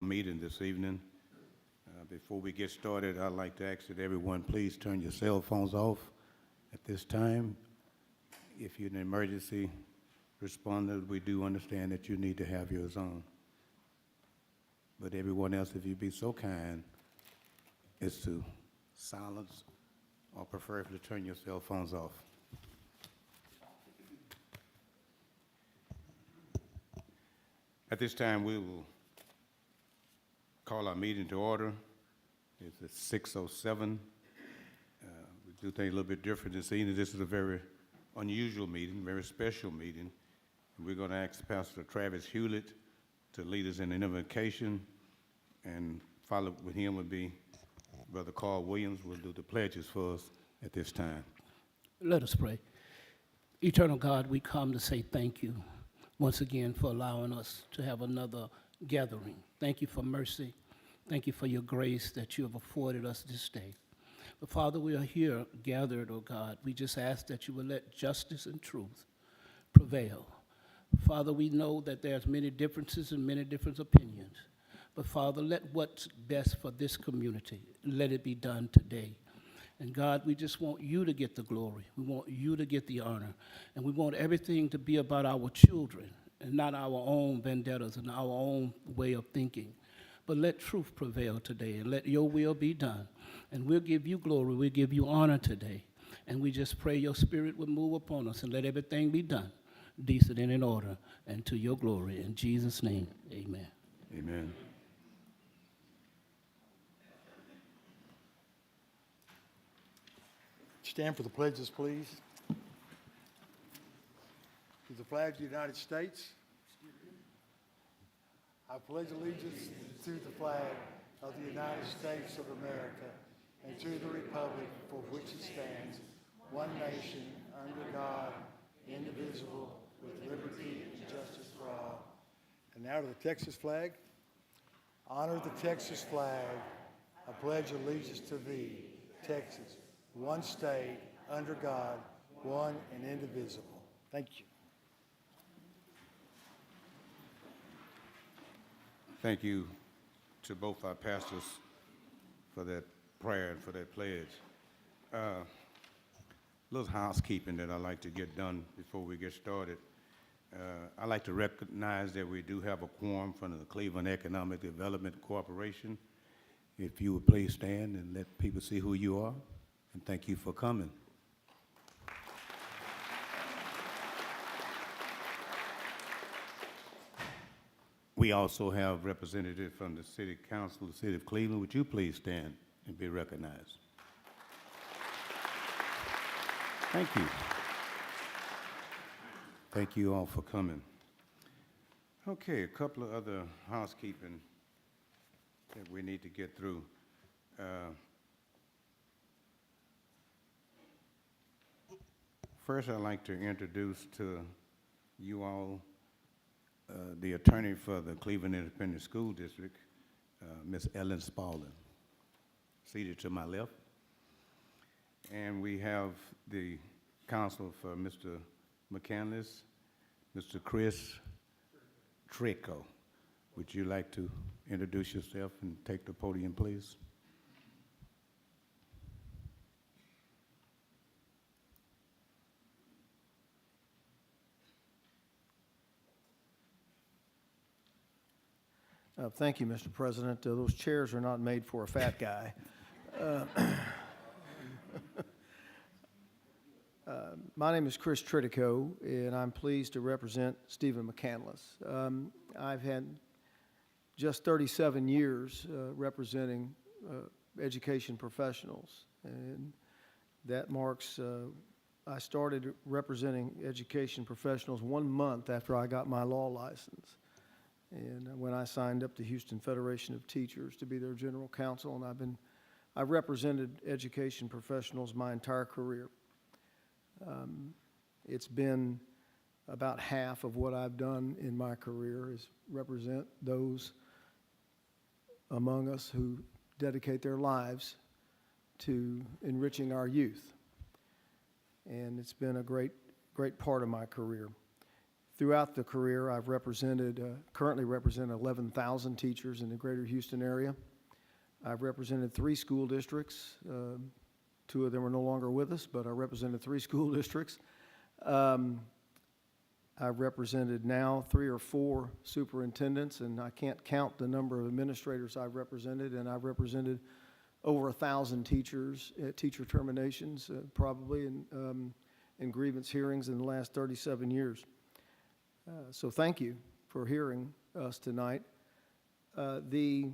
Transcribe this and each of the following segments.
meeting this evening. Before we get started, I'd like to ask that everyone please turn your cell phones off at this time. If you're an emergency responder, we do understand that you need to have yours on. But everyone else, if you'd be so kind, is to silence or preferably turn your cell phones off. At this time, we will call our meeting to order. It's at 6:07. We do things a little bit different this evening. This is a very unusual meeting, very special meeting. We're going to ask Pastor Travis Hewlett to lead us in an invocation, and followed with him would be Brother Carl Williams will do the pledges for us at this time. Let us pray. Eternal God, we come to say thank you once again for allowing us to have another gathering. Thank you for mercy. Thank you for your grace that you have afforded us this day. But Father, we are here gathered, oh God. We just ask that you will let justice and truth prevail. Father, we know that there's many differences and many different opinions. But Father, let what's best for this community, let it be done today. And God, we just want you to get the glory. We want you to get the honor. And we want everything to be about our children and not our own vendettas and our own way of thinking. But let truth prevail today and let your will be done. And we'll give you glory, we'll give you honor today. And we just pray your spirit would move upon us and let everything be done decent and in order and to your glory. In Jesus' name, amen. Amen. Stand for the pledges, please. To the flag of the United States. I pledge allegiance to the flag of the United States of America and to the republic for which it stands, one nation, under God, indivisible, with liberty and justice for all. And now to the Texas flag. Honor the Texas flag. I pledge allegiance to thee, Texas, one state, under God, one and indivisible. Thank you. Thank you to both our pastors for that prayer and for that pledge. Little housekeeping that I'd like to get done before we get started. I'd like to recognize that we do have a quorum from the Cleveland Economic Development Corporation. If you would please stand and let people see who you are, and thank you for coming. We also have representatives from the City Council of the City of Cleveland. Would you please stand and be recognized? Thank you. Thank you all for coming. Okay, a couple of other housekeeping that we need to get through. First, I'd like to introduce to you all the attorney for the Cleveland Independent School District, Ms. Ellen Spaulding, seated to my left. And we have the counsel for Mr. Mckenas, Mr. Chris Trico. Would you like to introduce yourself and take the podium, please? Thank you, Mr. President. Those chairs are not made for a fat guy. My name is Chris Tritico, and I'm pleased to represent Stephen Mckenas. I've had just 37 years representing education professionals, and that marks, I started representing education professionals 1 month after I got my law license. And when I signed up to Houston Federation of Teachers to be their general counsel, and I've represented education professionals my entire career. It's been about half of what I've done in my career is represent those among us who dedicate their lives to enriching our youth. And it's been a great part of my career. Throughout the career, I've currently represent 11,000 teachers in the greater Houston area. I've represented 3 school districts. 2 of them are no longer with us, but I represented 3 school districts. I've represented now 3 or 4 superintendents, and I can't count the number of administrators I've represented, and I've represented over 1,000 teachers at teacher terminations, probably in grievance hearings in the last 37 years. So thank you for hearing us tonight. The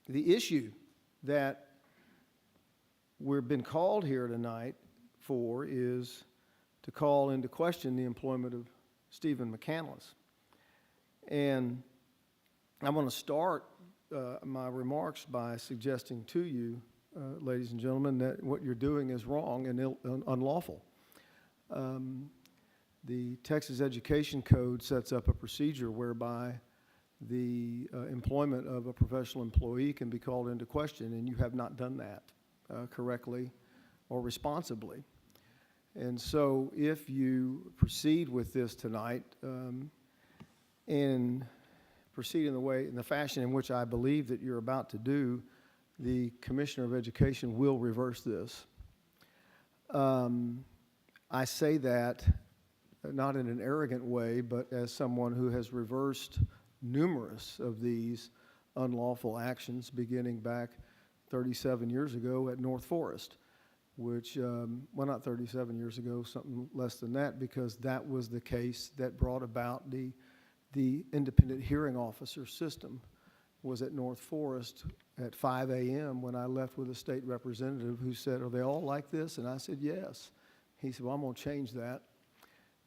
issue that we've been called here tonight for is to call into question the employment of Stephen Mckenas. And I'm going to start my remarks by suggesting to you, ladies and gentlemen, that what you're doing is wrong and unlawful. The Texas Education Code sets up a procedure whereby the employment of a professional employee can be called into question, and you have not done that correctly or responsibly. And so if you proceed with this tonight and proceed in the fashion in which I believe that you're about to do, the Commissioner of Education will reverse this. I say that not in an arrogant way, but as someone who has reversed numerous of these unlawful actions beginning back 37 years ago at North Forest, which, well, not 37 years ago, something less than that, because that was the case that brought about the independent hearing officer system. Was at North Forest at 5 a.m. when I left with a state representative who said, "Are they all like this?" And I said, "Yes." He said, "Well, I'm going to change that."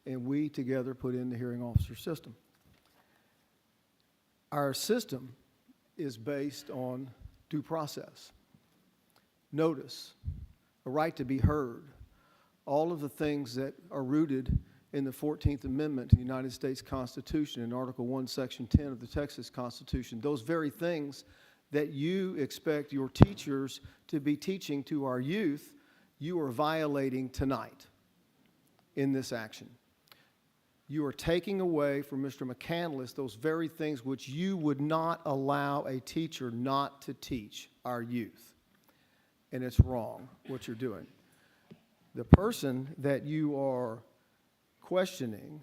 And we together put in the hearing officer system. Our system is based on due process, notice, a right to be heard, all of the things that are rooted in the 14th Amendment to the United States Constitution in Article 1, Section 10 of the Texas Constitution, those very things that you expect your teachers to be teaching to our youth, you are violating tonight in this action. You are taking away from Mr. Mckenas those very things which you would not allow a teacher not to teach our youth. And it's wrong what you're doing. The person that you are questioning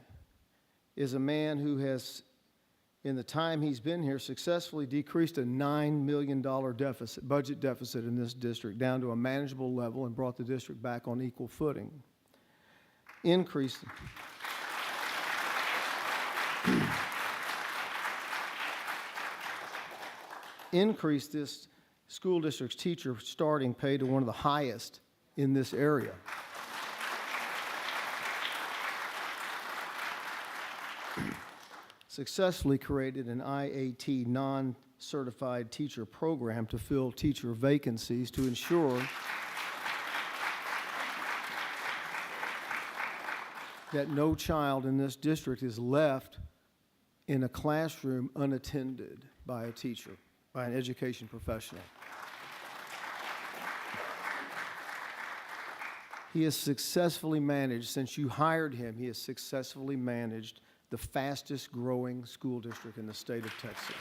is a man who has, in the time he's been here, successfully decreased a $9 million budget deficit in this district down to a manageable level and brought the district back on equal footing. Increase this school district's teacher starting pay to one of the highest in this area. Successfully created an IAT non-certified teacher program to fill teacher vacancies to ensure that no child in this district is left in a classroom unattended by a teacher, by an education professional. He has successfully managed, since you hired him, he has successfully managed the fastest growing school district in the state of Texas.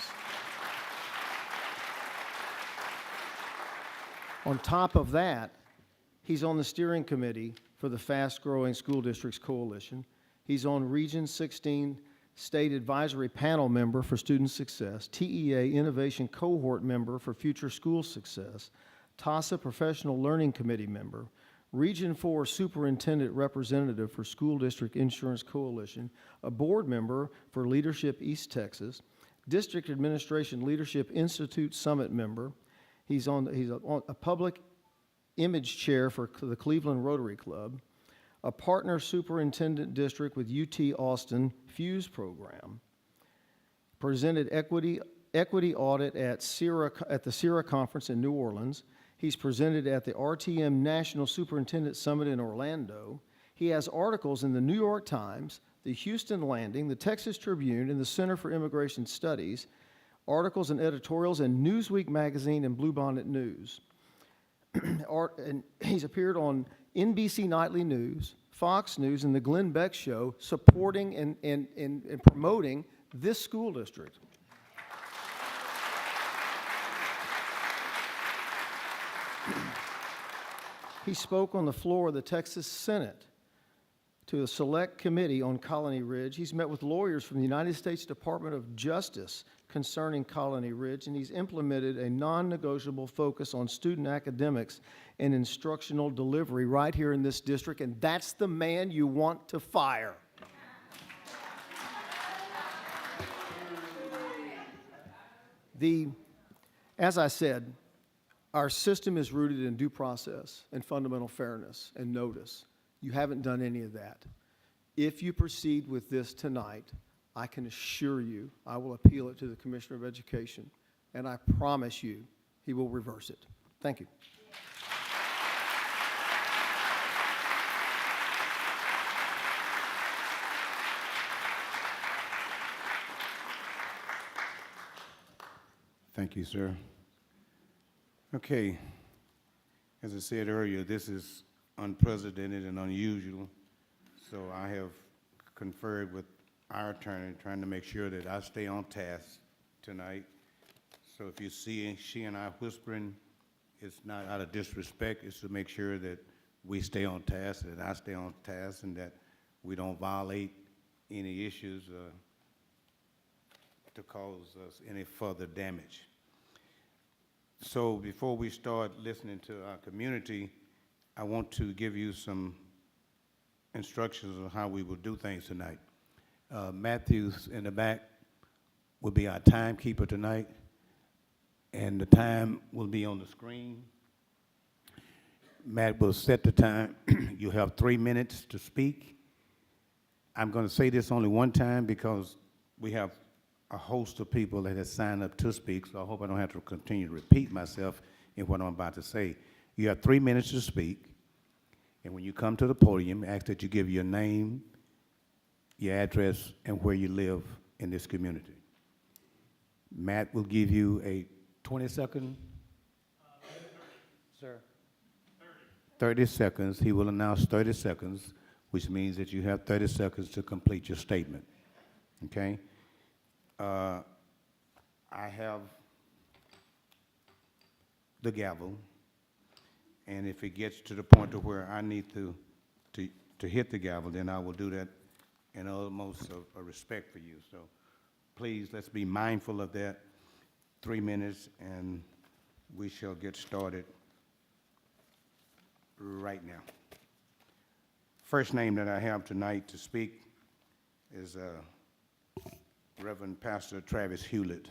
On top of that, he's on the steering committee for the Fast Growing School Districts Coalition. He's on Region 16 State Advisory Panel member for Student Success, TEA Innovation Cohort member for Future School Success, TASA Professional Learning Committee member, Region 4 Superintendent Representative for School District Insurance Coalition, a board member for Leadership East Texas, District Administration Leadership Institute Summit member. He's on a public image chair for the Cleveland Rotary Club, a partner superintendent district with UT Austin Fuse program, presented equity audit at the CIRA conference in New Orleans. He's presented at the RTM National Superintendent Summit in Orlando. He has articles in the New York Times, the Houston Landing, the Texas Tribune, and the Center for Immigration Studies, articles and editorials in Newsweek magazine and Bluebonnet News. And he's appeared on NBC Nightly News, Fox News and the Glenn Beck Show supporting and promoting this school district. He spoke on the floor of the Texas Senate to a select committee on Colony Ridge. He's met with lawyers from the United States Department of Justice concerning Colony Ridge, and he's implemented a non-negotiable focus on student academics and instructional delivery right here in this district, and that's the man you want to fire. As I said, our system is rooted in due process and fundamental fairness and notice. You haven't done any of that. If you proceed with this tonight, I can assure you I will appeal it to the Commissioner of Education, and I promise you he will reverse it. Thank you. Thank you, sir. Okay, as I said earlier, this is unprecedented and unusual, so I have conferred with our attorney, trying to make sure that I stay on task tonight. So if you see she and I whispering, it's not out of disrespect, it's to make sure that we stay on task, that I stay on task, and that we don't violate any issues to cause us any further damage. So before we start listening to our community, I want to give you some instructions on how we will do things tonight. Matthews in the back will be our timekeeper tonight, and the time will be on the screen. Matt will set the time. You have 3 minutes to speak. I'm going to say this only one time because we have a host of people that have signed up to speak, so I hope I don't have to continue to repeat myself in what I'm about to say. You have 3 minutes to speak, and when you come to the podium, ask that you give your name, your address, and where you live in this community. Matt will give you a 20-second? Sir. 30 seconds. He will announce 30 seconds, which means that you have 30 seconds to complete your statement, okay? I have the gavel, and if it gets to the point of where I need to hit the gavel, then I will do that in utmost of respect for you. So please, let's be mindful of that. 3 minutes, and we shall get started right now. First name that I have tonight to speak is Reverend Pastor Travis Hewlett.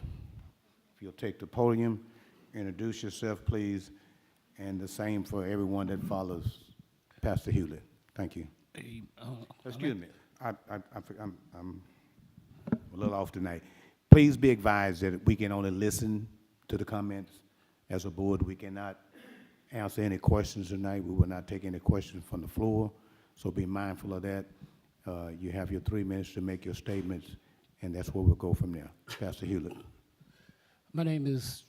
If you'll take the podium, introduce yourself, please, and the same for everyone that follows Pastor Hewlett. Thank you. Excuse me, I'm a little off tonight. Please be advised that we can only listen to the comments as a board. We cannot answer any questions tonight. We will not take any questions from the floor, so be mindful of that. You have your 3 minutes to make your statements, and that's where we'll go from there. Pastor Hewlett. My name is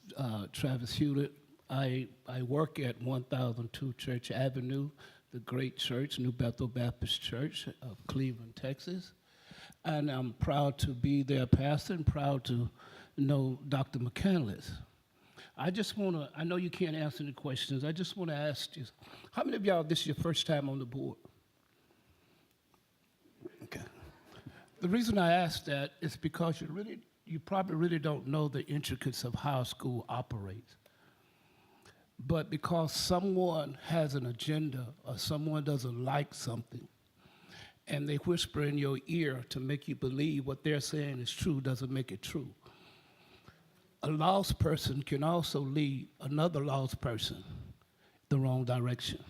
Travis Hewlett. I work at 1002 Church Avenue, the great church, New Bethel Baptist Church of Cleveland, Texas. And I'm proud to be their pastor and proud to know Dr. Mckenas. I just want to, I know you can't answer the questions. I just want to ask you, how many of y'all, this is your first time on the board? Okay. The reason I ask that is because you probably really don't know the intricacies of how a school operates. But because someone has an agenda or someone doesn't like something, and they whisper in your ear to make you believe what they're saying is true doesn't make it true. A lost person can also lead another lost person the wrong direction.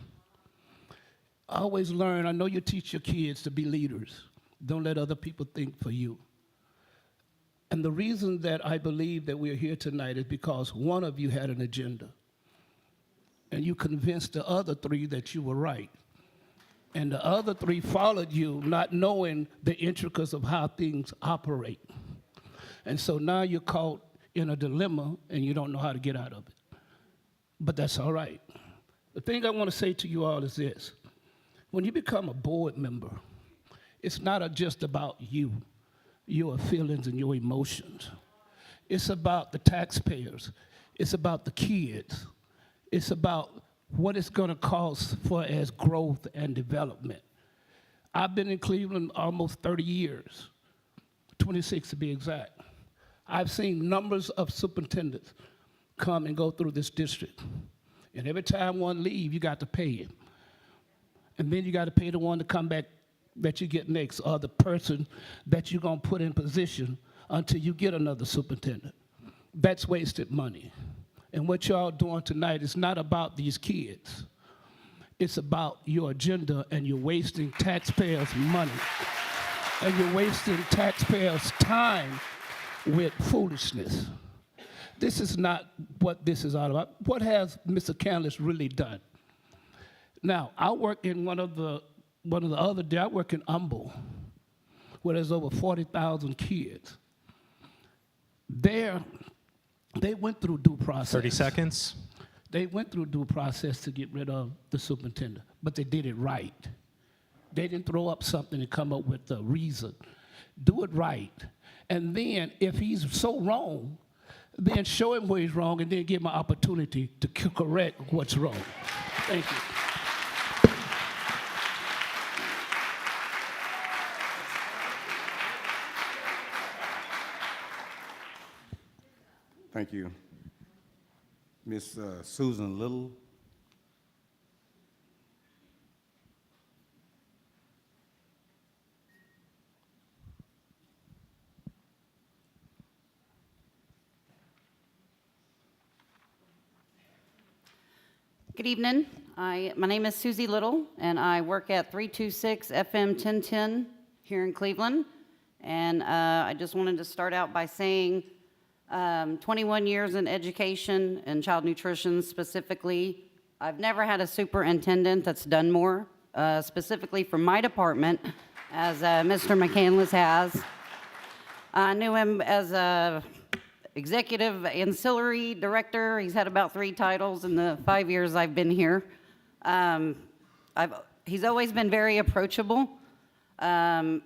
I always learn, I know you teach your kids to be leaders. Don't let other people think for you. And the reason that I believe that we're here tonight is because one of you had an agenda. And you convinced the other three that you were right. And the other three followed you, not knowing the intricacies of how things operate. And so now you're caught in a dilemma and you don't know how to get out of it. But that's all right. The thing I want to say to you all is this. When you become a board member, it's not just about you, your feelings and your emotions. It's about the taxpayers. It's about the kids. It's about what it's going to cost for as growth and development. I've been in Cleveland almost 30 years, 26 to be exact. I've seen numbers of superintendents come and go through this district. And every time one leave, you got to pay him. And then you got to pay the one to come back that you get next, or the person that you're going to put in position until you get another superintendent. That's wasted money. And what y'all doing tonight is not about these kids. It's about your agenda, and you're wasting taxpayers' money. And you're wasting taxpayers' time with foolishness. This is not what this is all about. What has Mr. Mckenas really done? Now, I work in one of the other day, I work in Humble, where there's over 40,000 kids. There, they went through due process. 30 seconds. They went through due process to get rid of the superintendent, but they did it right. They didn't throw up something and come up with a reason. Do it right. And then, if he's so wrong, then show him where he's wrong, and then give him an opportunity to correct what's wrong. Thank you. Thank you. Miss Susan Little. Good evening. My name is Susie Little, and I work at 326 FM 1010 here in Cleveland. And I just wanted to start out by saying 21 years in education and child nutrition specifically. I've never had a superintendent that's done more, specifically for my department, as Mr. Mckenas has. I knew him as a executive ancillary director. He's had about 3 titles in the 5 years I've been here. He's always been very approachable. I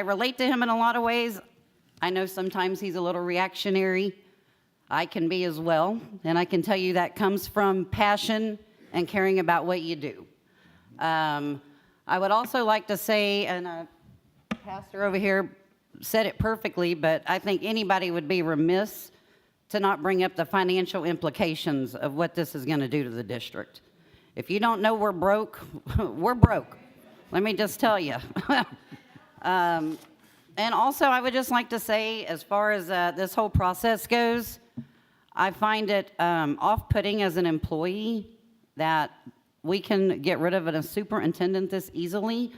relate to him in a lot of ways. I know sometimes he's a little reactionary. I can be as well, and I can tell you that comes from passion and caring about what you do. I would also like to say, and Pastor over here said it perfectly, but I think anybody would be remiss to not bring up the financial implications of what this is going to do to the district. If you don't know we're broke, we're broke. Let me just tell you. And also, I would just like to say, as far as this whole process goes, I find it off-putting as an employee that we can get rid of a superintendent this easily.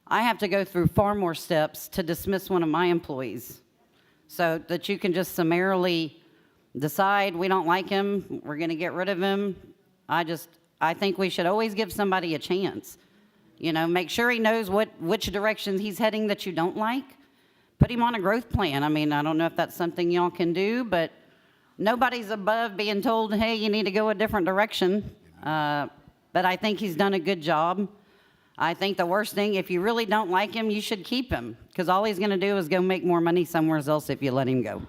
I have to go through far more steps to dismiss one of my employees, so that you can just summarily decide we don't like him, we're going to get rid of him. I think we should always give somebody a chance. You know, make sure he knows which direction he's heading that you don't like. Put him on a growth plan. I mean, I don't know if that's something y'all can do, but nobody's above being told, hey, you need to go a different direction. But I think he's done a good job. I think the worst thing, if you really don't like him, you should keep him, because all he's going to do is go make more money somewhere else if you let him go.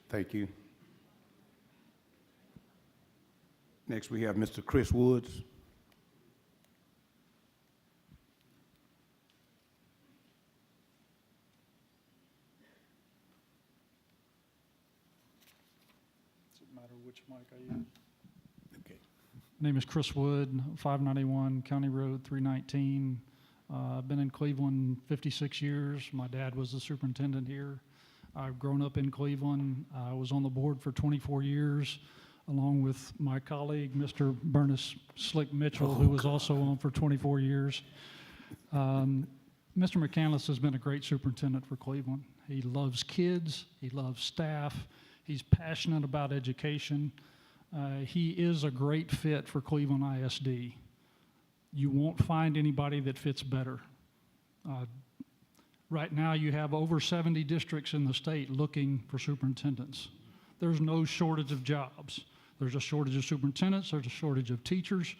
Thank you. Next, we have Mr. Chris Woods. Does it matter which mic I use? Okay. My name is Chris Wood, 591 County Road 319. I've been in Cleveland 56 years. My dad was the superintendent here. I've grown up in Cleveland. I was on the board for 24 years, along with my colleague, Mr. Bernice Slick Mitchell, who was also on for 24 years. Mr. Mckenas has been a great superintendent for Cleveland. He loves kids. He loves staff. He's passionate about education. He is a great fit for Cleveland ISD. You won't find anybody that fits better. Right now, you have over 70 districts in the state looking for superintendents. There's no shortage of jobs. There's a shortage of superintendents, there's a shortage of teachers.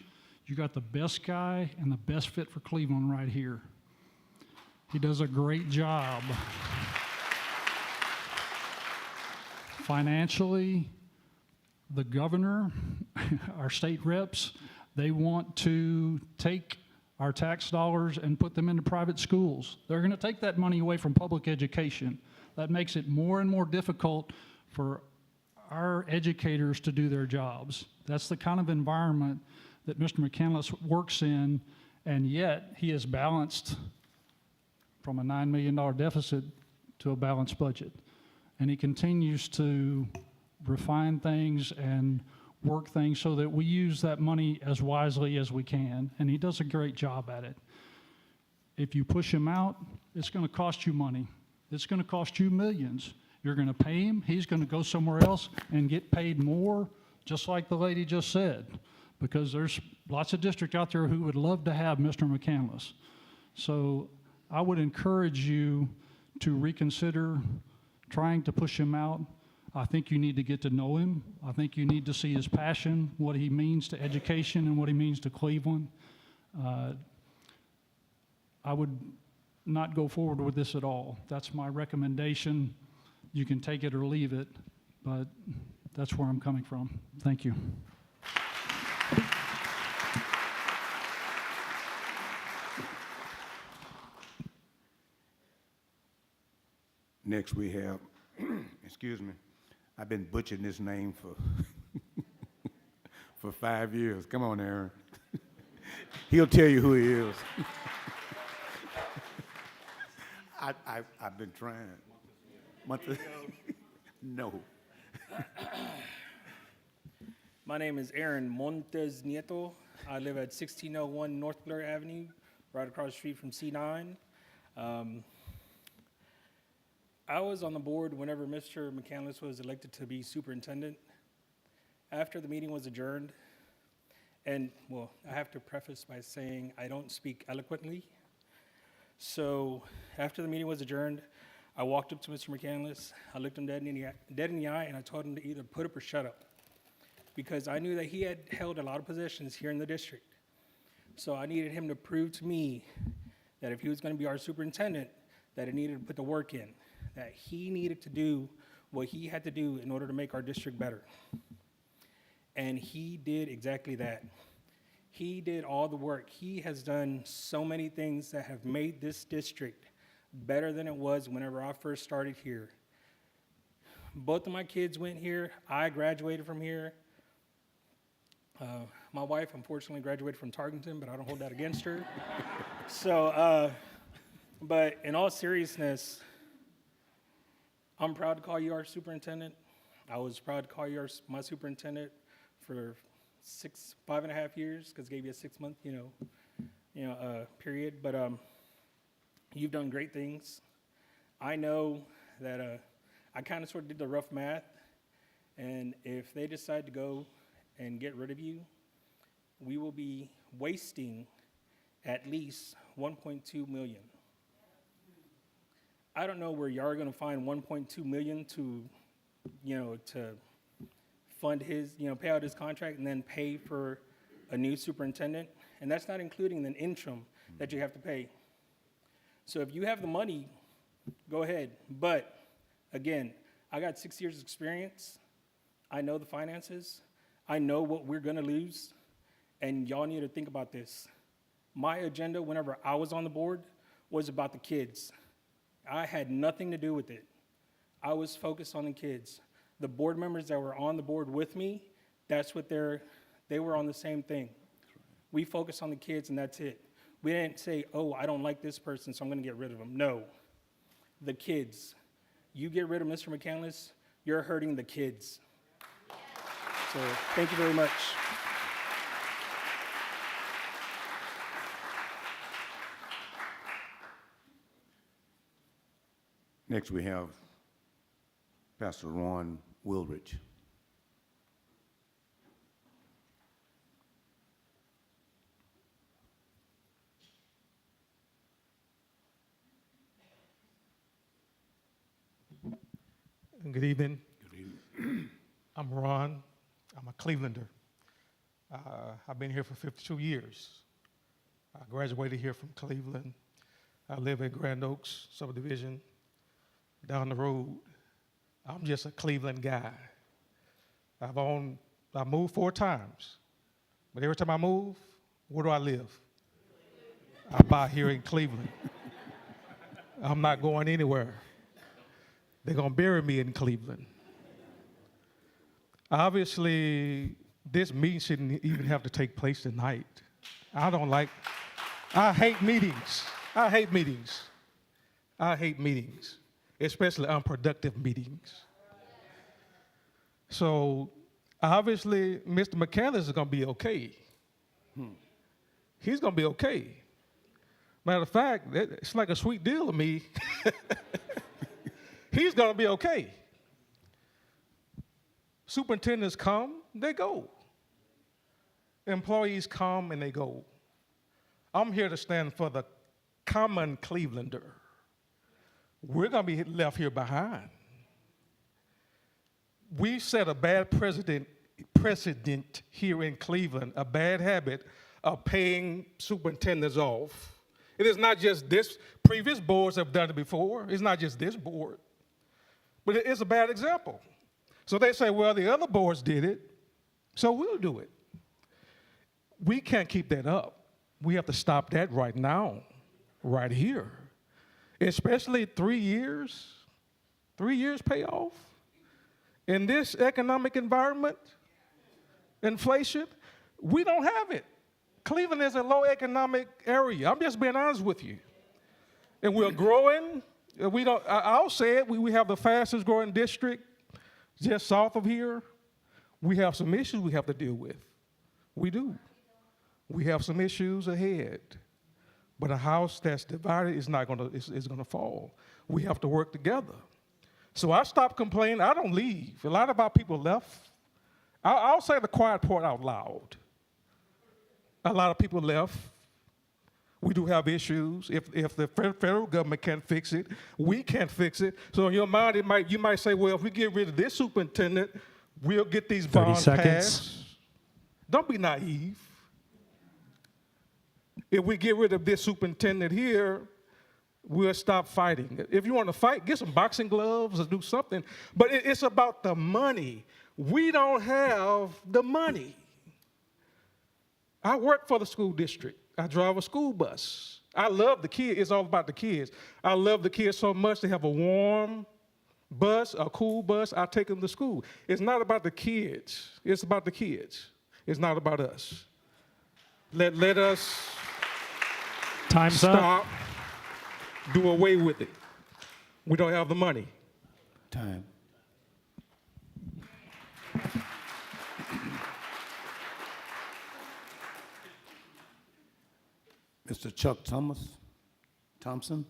You got the best guy and the best fit for Cleveland right here. He does a great job. Financially, the governor, our state reps, they want to take our tax dollars and put them into private schools. They're going to take that money away from public education. That makes it more and more difficult for our educators to do their jobs. That's the kind of environment that Mr. Mckenas works in, and yet he has balanced from a $9 million deficit to a balanced budget. And he continues to refine things and work things so that we use that money as wisely as we can, and he does a great job at it. If you push him out, it's going to cost you money. It's going to cost you millions. You're going to pay him, he's going to go somewhere else and get paid more, just like the lady just said, because there's lots of districts out there who would love to have Mr. Mckenas. So I would encourage you to reconsider trying to push him out. I think you need to get to know him. I think you need to see his passion, what he means to education and what he means to Cleveland. I would not go forward with this at all. That's my recommendation. You can take it or leave it, but that's where I'm coming from. Thank you. Next we have, excuse me, I've been butchering this name for for 5 years. Come on, Aaron. He'll tell you who he is. I've been trying. Montes? No. My name is Aaron Montes Nieto. I live at 1601 North Blair Avenue, right across the street from C9. I was on the board whenever Mr. Mckenas was elected to be superintendent. After the meeting was adjourned, and well, I have to preface by saying I don't speak eloquently. So after the meeting was adjourned, I walked up to Mr. Mckenas, I looked him dead in the eye, and I told him to either put up or shut up, because I knew that he had held a lot of positions here in the district. So I needed him to prove to me that if he was going to be our superintendent, that he needed to put the work in, that he needed to do what he had to do in order to make our district better. And he did exactly that. He did all the work. He has done so many things that have made this district better than it was whenever I first started here. Both of my kids went here. I graduated from here. My wife, unfortunately, graduated from Tarkenton, but I don't hold that against her. So, but in all seriousness, I'm proud to call you our superintendent. I was proud to call you my superintendent for 5.5 years, because gave you a 6-month, period. But you've done great things. I know that I kind of sort of did the rough math, and if they decide to go and get rid of you, we will be wasting at least $1.2 million. I don't know where you are going to find $1.2 million to, to fund his, pay out his contract and then pay for a new superintendent. And that's not including an interim that you have to pay. So if you have the money, go ahead. But again, I got 6 years experience. I know the finances. I know what we're going to lose. And y'all need to think about this. My agenda, whenever I was on the board, was about the kids. I had nothing to do with it. I was focused on the kids. The board members that were on the board with me, that's what they were on the same thing. We focused on the kids, and that's it. We didn't say, oh, I don't like this person, so I'm going to get rid of them. No, the kids. You get rid of Mr. Mckenas, you're hurting the kids. So thank you very much. Next we have Pastor Ron Wilrich. Good evening. I'm Ron. I'm a Clevelander. I've been here for 52 years. I graduated here from Cleveland. I live in Grand Oaks subdivision down the road. I'm just a Cleveland guy. I moved 4 times, but every time I move, where do I live? I buy here in Cleveland. I'm not going anywhere. They're going to bury me in Cleveland. Obviously, this meeting shouldn't even have to take place tonight. I hate meetings. I hate meetings. I hate meetings, especially unproductive meetings. So obviously, Mr. Mckenas is going to be okay. He's going to be okay. Matter of fact, it's like a sweet deal to me. He's going to be okay. Superintendents come, they go. Employees come and they go. I'm here to stand for the common Clevelander. We're going to be left here behind. We set a bad precedent here in Cleveland, a bad habit of paying superintendents off. It is not just this, previous boards have done it before. It's not just this board, but it is a bad example. So they say, well, the other boards did it, so we'll do it. We can't keep that up. We have to stop that right now, right here. Especially 3 years, 3 years payoff. In this economic environment, inflation, we don't have it. Cleveland is a low economic area. I'm just being honest with you. And we're growing. I'll say it, we have the fastest growing district just south of here. We have some issues we have to deal with. We do. We have some issues ahead. But a house that's divided is gonna fall. We have to work together. So I stopped complaining. I don't leave. A lot of our people left. I'll say the quiet part out loud. A lot of people left. We do have issues. If the federal government can't fix it, we can't fix it. So in your mind, you might say, well, if we get rid of this superintendent, we'll get these bonds 30 seconds. passed. Don't be naive. If we get rid of this superintendent here, we'll stop fighting. If you want to fight, get some boxing gloves or do something. But it's about the money. We don't have the money. I work for the school district. I drive a school bus. I love the kids. It's all about the kids. I love the kids so much. They have a warm bus, a cool bus. I take them to school. It's not about the kids. It's about the kids. It's not about us. Let us Time's up. stop, do away with it. We don't have the money. Time. Mr. Chuck Thompson?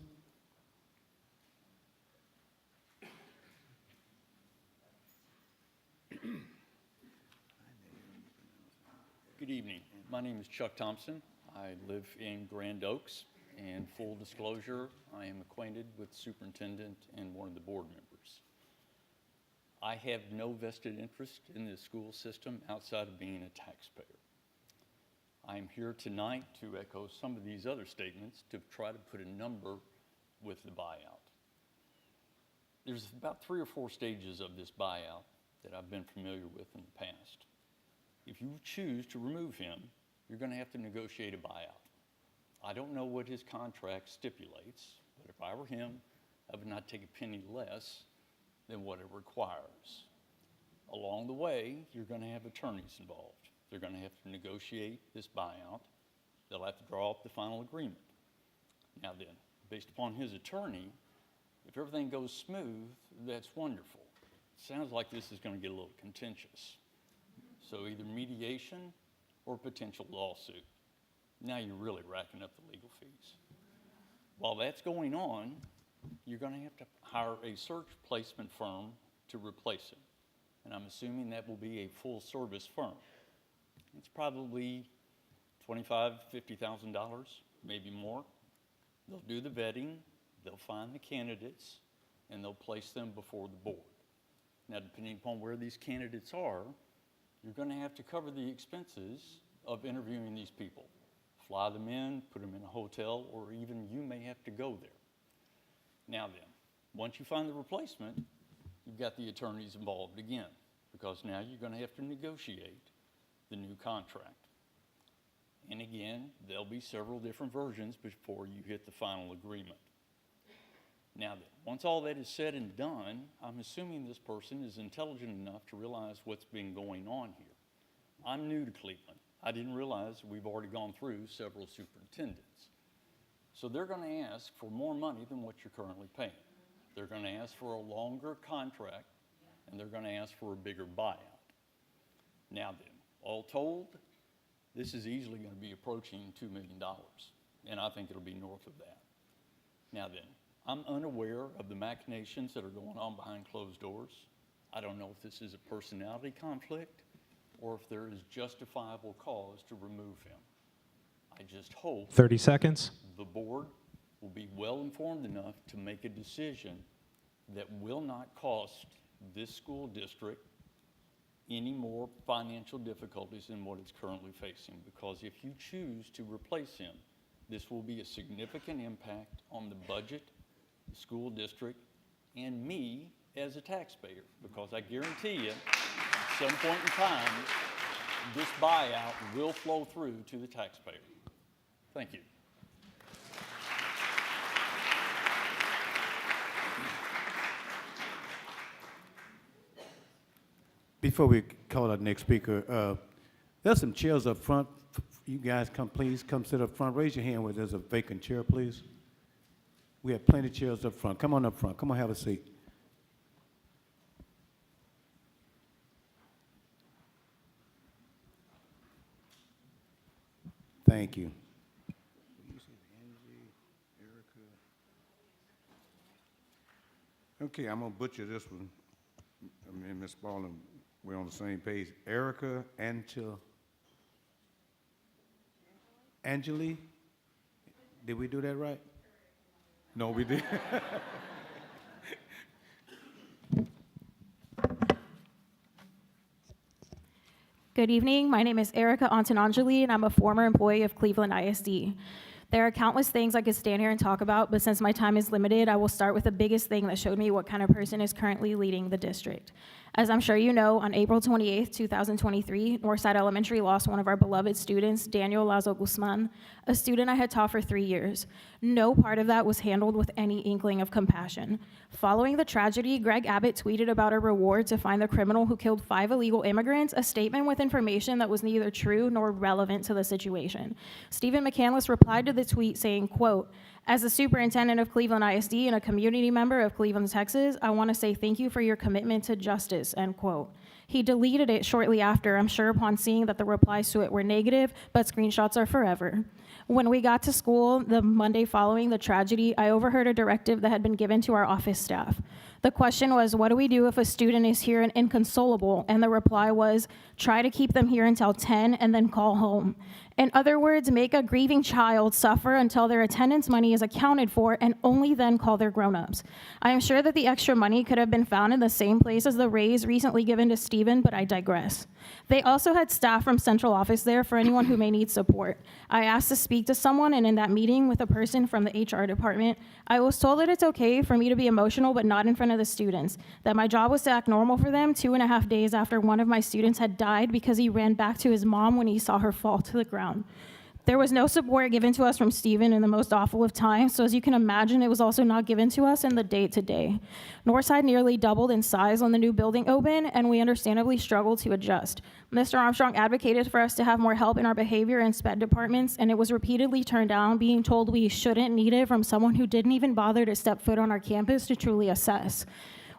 Good evening. My name is Chuck Thompson. I live in Grand Oaks, and full disclosure, I am acquainted with the superintendent and one of the board members. I have no vested interest in the school system outside of being a taxpayer. I am here tonight to echo some of these other statements to try to put a number with the buyout. There's about 3 or 4 stages of this buyout that I've been familiar with in the past. If you choose to remove him, you're going to have to negotiate a buyout. I don't know what his contract stipulates, but if I were him, I would not take a penny less than what it requires. Along the way, you're going to have attorneys involved. They're going to have to negotiate this buyout. They'll have to draw up the final agreement. Now then, based upon his attorney, if everything goes smooth, that's wonderful. Sounds like this is going to get a little contentious. So either mediation or potential lawsuit. Now you're really racking up the legal fees. While that's going on, you're going to have to hire a search placement firm to replace him. And I'm assuming that will be a full-service firm. It's probably $25,000, $50,000, maybe more. They'll do the vetting, they'll find the candidates, and they'll place them before the board. Now, depending upon where these candidates are, you're going to have to cover the expenses of interviewing these people. Fly them in, put them in a hotel, or even you may have to go there. Now then, once you find the replacement, you've got the attorneys involved again, because now you're going to have to negotiate the new contract. And again, there'll be several different versions before you hit the final agreement. Now then, once all that is said and done, I'm assuming this person is intelligent enough to realize what's been going on here. I'm new to Cleveland. I didn't realize we've already gone through several superintendents. So they're going to ask for more money than what you're currently paying. They're going to ask for a longer contract, and they're going to ask for a bigger buyout. Now then, all told, this is easily going to be approaching $2 million, and I think it'll be north of that. Now then, I'm unaware of the machinations that are going on behind closed doors. I don't know if this is a personality conflict or if there is justifiable cause to remove him. I just hope 30 seconds. the board will be well informed enough to make a decision that will not cost this school district any more financial difficulties than what it's currently facing. Because if you choose to replace him, this will be a significant impact on the budget, the school district, and me as a taxpayer. Because I guarantee you, at some point in time, this buyout will flow through to the taxpayer. Thank you. Before we call our next speaker, there's some chairs up front. You guys please come sit up front. Raise your hand where there's a vacant chair, please. We have plenty of chairs up front. Come on up front. Come on, have a seat. Thank you. Okay, I'm going to butcher this one. I mean, Ms. Spalding, we're on the same page. Erica Angeli? Did we do that right? No, we did. Good evening. My name is Erica Antonangeli, and I'm a former employee of Cleveland ISD. There are countless things I could stand here and talk about, but since my time is limited, I will start with the biggest thing that showed me what kind of person is currently leading the district. As I'm sure you know, on April 28th, 2023, Northside Elementary lost one of our beloved students, Daniel Lazo Guzman, a student I had taught for 3 years. No part of that was handled with any inkling of compassion. Following the tragedy, Greg Abbott tweeted about a reward to find the criminal who killed 5 illegal immigrants, a statement with information that was neither true nor relevant to the situation. Stephen Mckenas replied to the tweet saying, quote, "As the superintendent of Cleveland ISD and a community member of Cleveland, Texas, I want to say thank you for your commitment to justice," end quote. He deleted it shortly after, I'm sure upon seeing that the replies to it were negative, but screenshots are forever. When we got to school the Monday following the tragedy, I overheard a directive that had been given to our office staff. The question was, what do we do if a student is here and inconsolable? And the reply was, try to keep them here until 10 and then call home. In other words, make a grieving child suffer until their attendance money is accounted for and only then call their grown-ups. I am sure that the extra money could have been found in the same place as the raise recently given to Stephen, but I digress. They also had staff from central office there for anyone who may need support. I asked to speak to someone, and in that meeting with a person from the HR department, I was told that it's okay for me to be emotional but not in front of the students, that my job was to act normal for them 2.5 days after one of my students had died because he ran back to his mom when he saw her fall to the ground. There was no support given to us from Stephen in the most awful of times, so as you can imagine, it was also not given to us in the day-to-day. Northside nearly doubled in size when the new building opened, and we understandably struggled to adjust. Mr. Armstrong advocated for us to have more help in our behavior and SPED departments, and it was repeatedly turned down, being told we shouldn't need it from someone who didn't even bother to step foot on our campus to truly assess.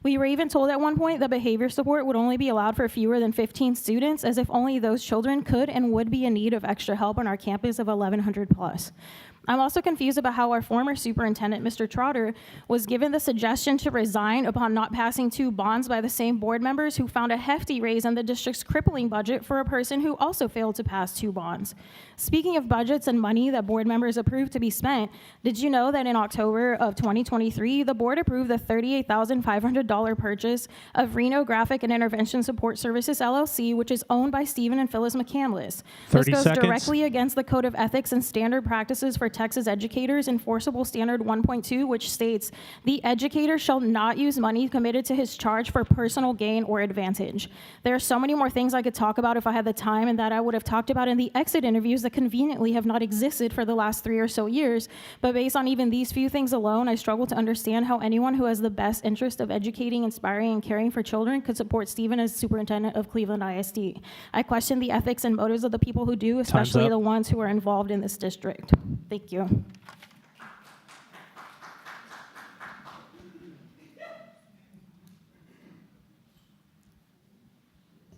We were even told at one point that behavior support would only be allowed for fewer than 15 students, as if only those children could and would be in need of extra help on our campus of 1,100 plus. I'm also confused about how our former superintendent, Mr. Trotter, was given the suggestion to resign upon not passing 2 bonds by the same board members who found a hefty raise in the district's crippling budget for a person who also failed to pass 2 bonds. Speaking of budgets and money that board members approved to be spent, did you know that in October of 2023, the board approved the $38,500 purchase of Reno Graphic and Intervention Support Services, LLC, which is owned by Stephen and Phyllis Mckenas. This 30 goes seconds. directly against the Code of Ethics and Standard Practices for Texas Educators, Enforceable Standard 1.2, which states, "The educator shall not use money committed to his charge for personal gain or advantage." There are so many more things I could talk about if I had the time, and that I would have talked about in the exit interviews that conveniently have not existed for the last 3 or so years. But based on even these few things alone, I struggle to understand how anyone who has the best interest of educating, inspiring, and caring for children could support Stephen as superintendent of Cleveland ISD. I question the ethics and motives of the people who do, especially up. the ones who are involved in this district. Thank you.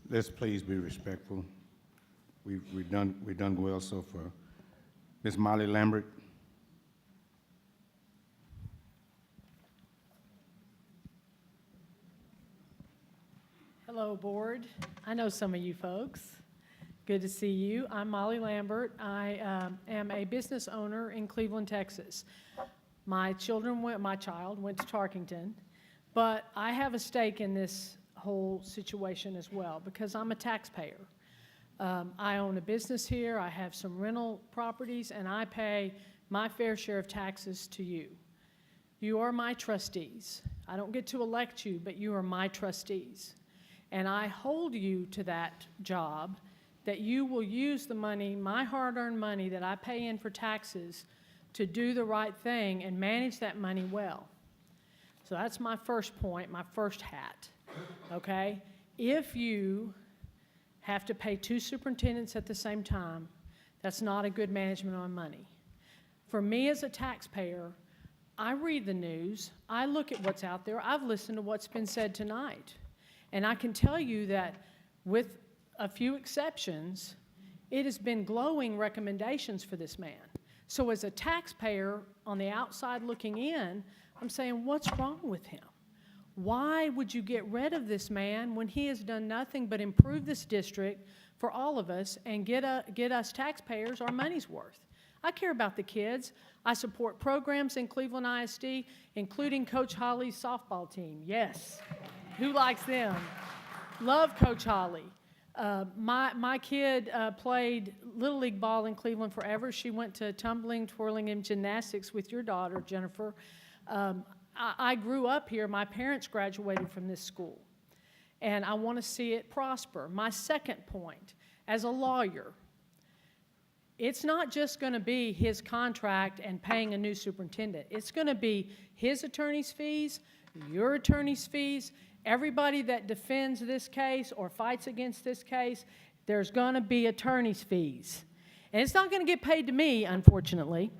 Let's please be respectful. We've done well so far. Ms. Molly Lambert. Hello, board. I know some of you folks. Good to see you. I'm Molly Lambert. I am a business owner in Cleveland, Texas. My child went to Tarkington, but I have a stake in this whole situation as well because I'm a taxpayer. I own a business here. I have some rental properties, and I pay my fair share of taxes to you. You are my trustees. I don't get to elect you, but you are my trustees. And I hold you to that job, that you will use the money, my hard-earned money that I pay in for taxes, to do the right thing and manage that money well. So that's my first point, my first hat, okay? If you have to pay 2 superintendents at the same time, that's not a good management on money. For me as a taxpayer, I read the news, I look at what's out there, I've listened to what's been said tonight. And I can tell you that with a few exceptions, it has been glowing recommendations for this man. So as a taxpayer on the outside looking in, I'm saying, what's wrong with him? Why would you get rid of this man when he has done nothing but improve this district for all of us and get us taxpayers our money's worth? I care about the kids. I support programs in Cleveland ISD, including Coach Holly's softball team. Yes. Who likes them? Love Coach Holly. My kid played Little League ball in Cleveland forever. She went to tumbling, twirling, and gymnastics with your daughter, Jennifer. I grew up here. My parents graduated from this school, and I want to see it prosper. My second point, as a lawyer, it's not just going to be his contract and paying a new superintendent. It's going to be his attorney's fees, your attorney's fees, everybody that defends this case or fights against this case, there's going to be attorney's fees. And it's not going to get paid to me, unfortunately.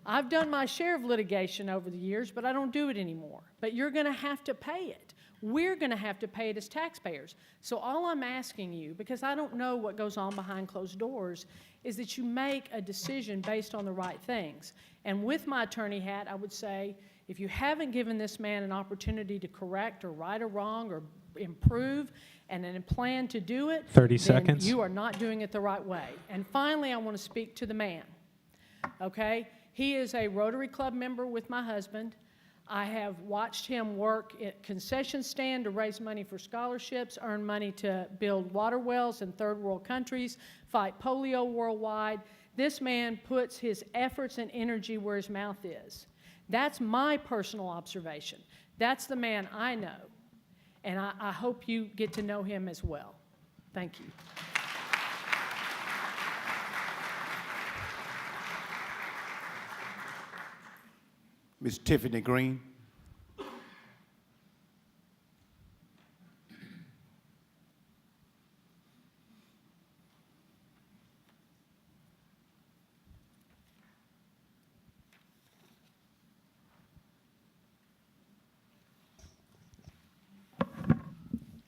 I've done my share of litigation over the years, but I don't do it anymore. But you're going to have to pay it. We're going to have to pay it as taxpayers. So all I'm asking you, because I don't know what goes on behind closed doors, is that you make a decision based on the right things. And with my attorney hat, I would say, if you haven't given this man an opportunity to correct or right a wrong or improve and then a plan to do it, 30 then seconds. you are not doing it the right way. And finally, I want to speak to the man, okay? He is a Rotary Club member with my husband. I have watched him work at concession stand to raise money for scholarships, earn money to build water wells in third world countries, fight polio worldwide. This man puts his efforts and energy where his mouth is. That's my personal observation. That's the man I know. And I hope you get to know him as well. Thank you. Ms. Tiffany Green.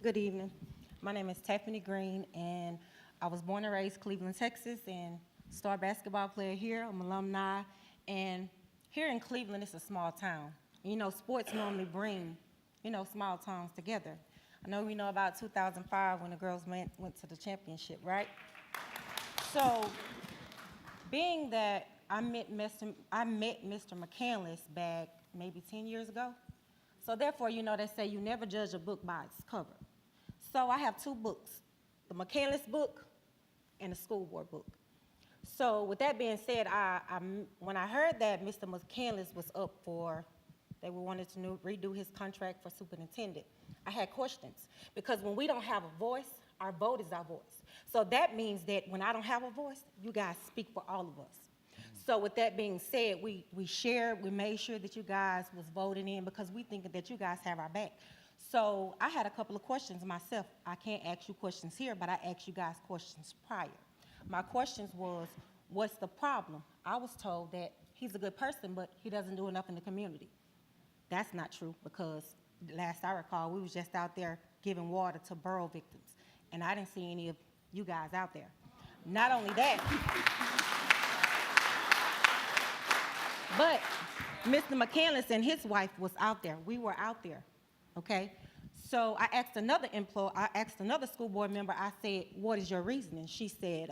Good evening. My name is Tiffany Green, and I was born and raised Cleveland, Texas, and star basketball player here. I'm alumni, And here in Cleveland, it's a small town. You know, sports normally bring, you know, small towns together. I know we know about 2005 when the girls went to the championship, right? So, being that I met Mr. Mckenas back maybe 10 years ago, so therefore, you know, they say you never judge a book by its cover. So I have two books, the Mckenas book and the school board book. So with that being said, when I heard that Mr. Mckenas was up for, they wanted to redo his contract for superintendent, I had questions. Because when we don't have a voice, our vote is our voice. So that means that when I don't have a voice, you guys speak for all of us. So with that being said, we made sure that you guys was voting in because we think that you guys have our back. So I had a couple of questions myself. I can't ask you questions here, but I asked you guys questions prior. My questions was, what's the problem? I was told that he's a good person, but he doesn't do enough in the community. That's not true because last I recall, we was just out there giving water to borough victims, and I didn't see any of you guys out there. Not only that, but Mr. Mckenas and his wife was out there. We were out there, okay? So I asked another school board member, I said, what is your reasoning? She said,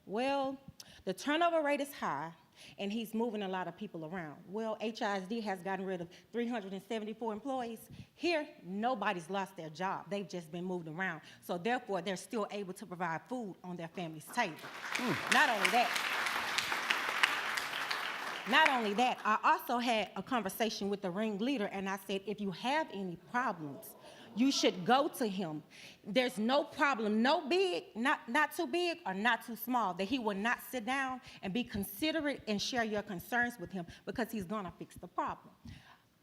well, the turnover rate is high, and he's moving a lot of people around. Well, ISD has gotten rid of 374 employees. Here, nobody's lost their job. They've just been moved around. So therefore, they're still able to provide food on their family's table. Not only that, I also had a conversation with the ringleader, and I said, if you have any problems, you should go to him. There's no problem, no big, not too big or not too small, that he will not sit down and be considerate and share your concerns with him because he's gonna fix the problem.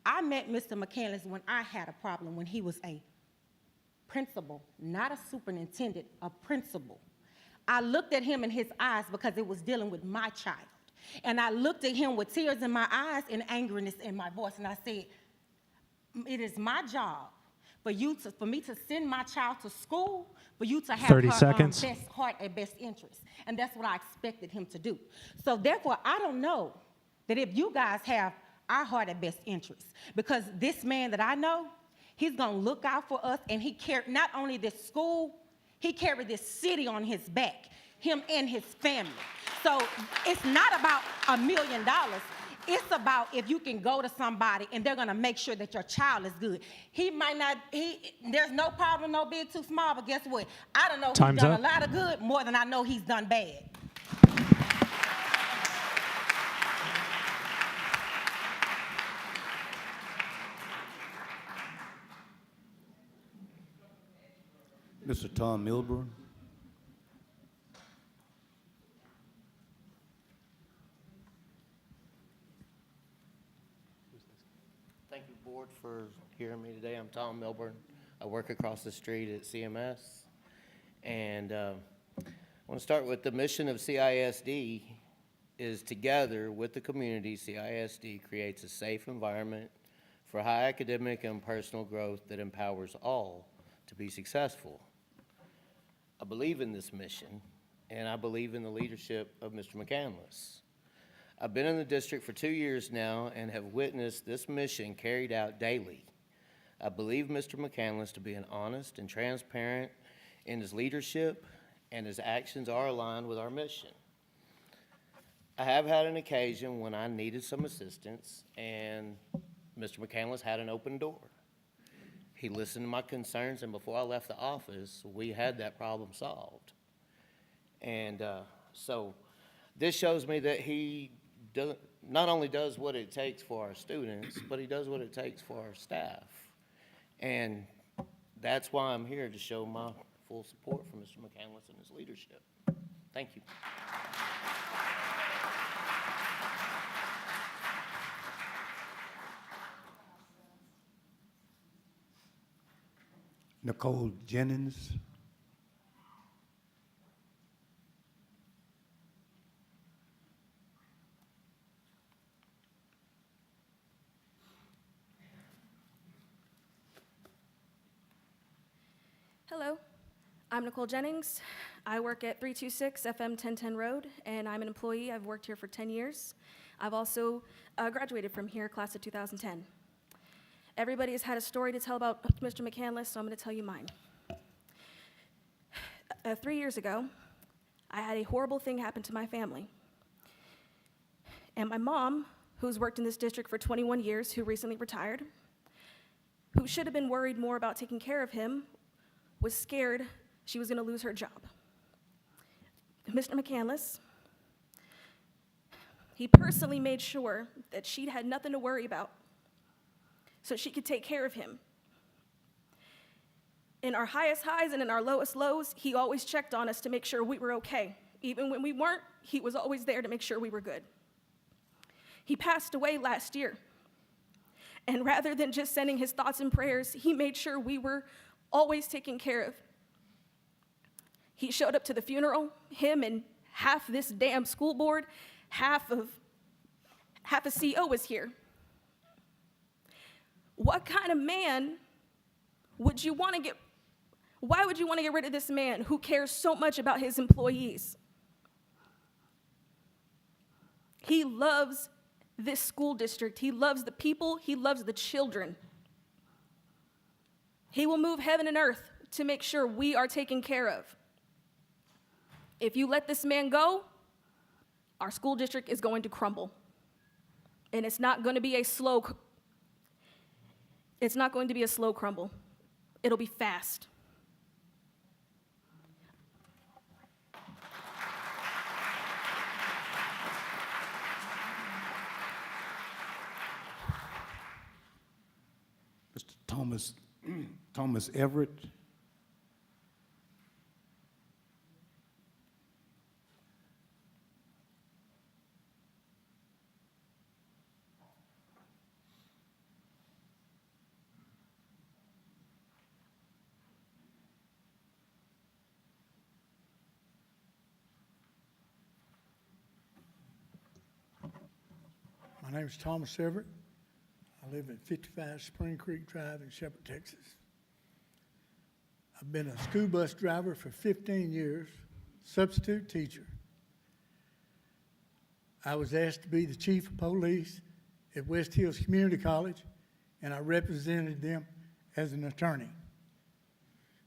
I met Mr. Mckenas when I had a problem, when he was a principal, not a superintendent, a principal. I looked at him in his eyes because it was dealing with my child. And I looked at him with tears in my eyes and angeriness in my voice, and I said, it is my job for me to send my child to school, for you to have 30 her seconds. best heart and best interest. And that's what I expected him to do. So therefore, I don't know that if you guys have our heart and best interest, because this man that I know, he's gonna look out for us, and he carried not only this school, he carried this city on his back, him and his family. So it's not about $1 million. It's about if you can go to somebody and they're gonna make sure that your child is good. He might not, there's no problem, no big, too small, but guess what? I don't know who's Time's done up. a lot of good more than I know he's done bad. Mr. Tom Milburn. Thank you, board, for hearing me today. I'm Tom Milburn. I work across the street at CMS. And I want to start with the mission of CISD is together with the community, CISD creates a safe environment for high academic and personal growth that empowers all to be successful. I believe in this mission, and I believe in the leadership of Mr. Mckenas. I've been in the district for 2 years now and have witnessed this mission carried out daily. I believe Mr. Mckenas to be an honest and transparent in his leadership, and his actions are aligned with our mission. I have had an occasion when I needed some assistance, and Mr. Mckenas had an open door. He listened to my concerns, and before I left the office, we had that problem solved. And so this shows me that he not only does what it takes for our students, but he does what it takes for our staff. And that's why I'm here, to show my full support for Mr. Mckenas and his leadership. Thank you. Nicole Jennings. Hello, I'm Nicole Jennings. I work at 326 FM 1010 Road, and I'm an employee. I've worked here for 10 years. I've also graduated from here, class of 2010. Everybody has had a story to tell about Mr. Mckenas, so I'm going to tell you mine. 3 years ago, I had a horrible thing happen to my family. And my mom, who's worked in this district for 21 years, who recently retired, who should have been worried more about taking care of him, was scared she was going to lose her job. Mr. Mckenas, he personally made sure that she had nothing to worry about so she could take care of him. In our highest highs and in our lowest lows, he always checked on us to make sure we were okay. Even when we weren't, he was always there to make sure we were good. He passed away last year. And rather than just sending his thoughts and prayers, he made sure we were always taken care of. He showed up to the funeral, him and half this damn school board, half a CO was here. What kind of man would you want to get? Why would you want to get rid of this man who cares so much about his employees? He loves this school district. He loves the people. He loves the children. He will move heaven and earth to make sure we are taken care of. If you let this man go, our school district is going to crumble. And it's not going to be a slow crumble. It'll be fast. Mr. Thomas Everett. My name is Thomas Everett. I live at 55 Spring Creek Drive in Shepherd, Texas. I've been a school bus driver for 15 years, substitute teacher. I was asked to be the chief of police at West Hills Community College, and I represented them as an attorney.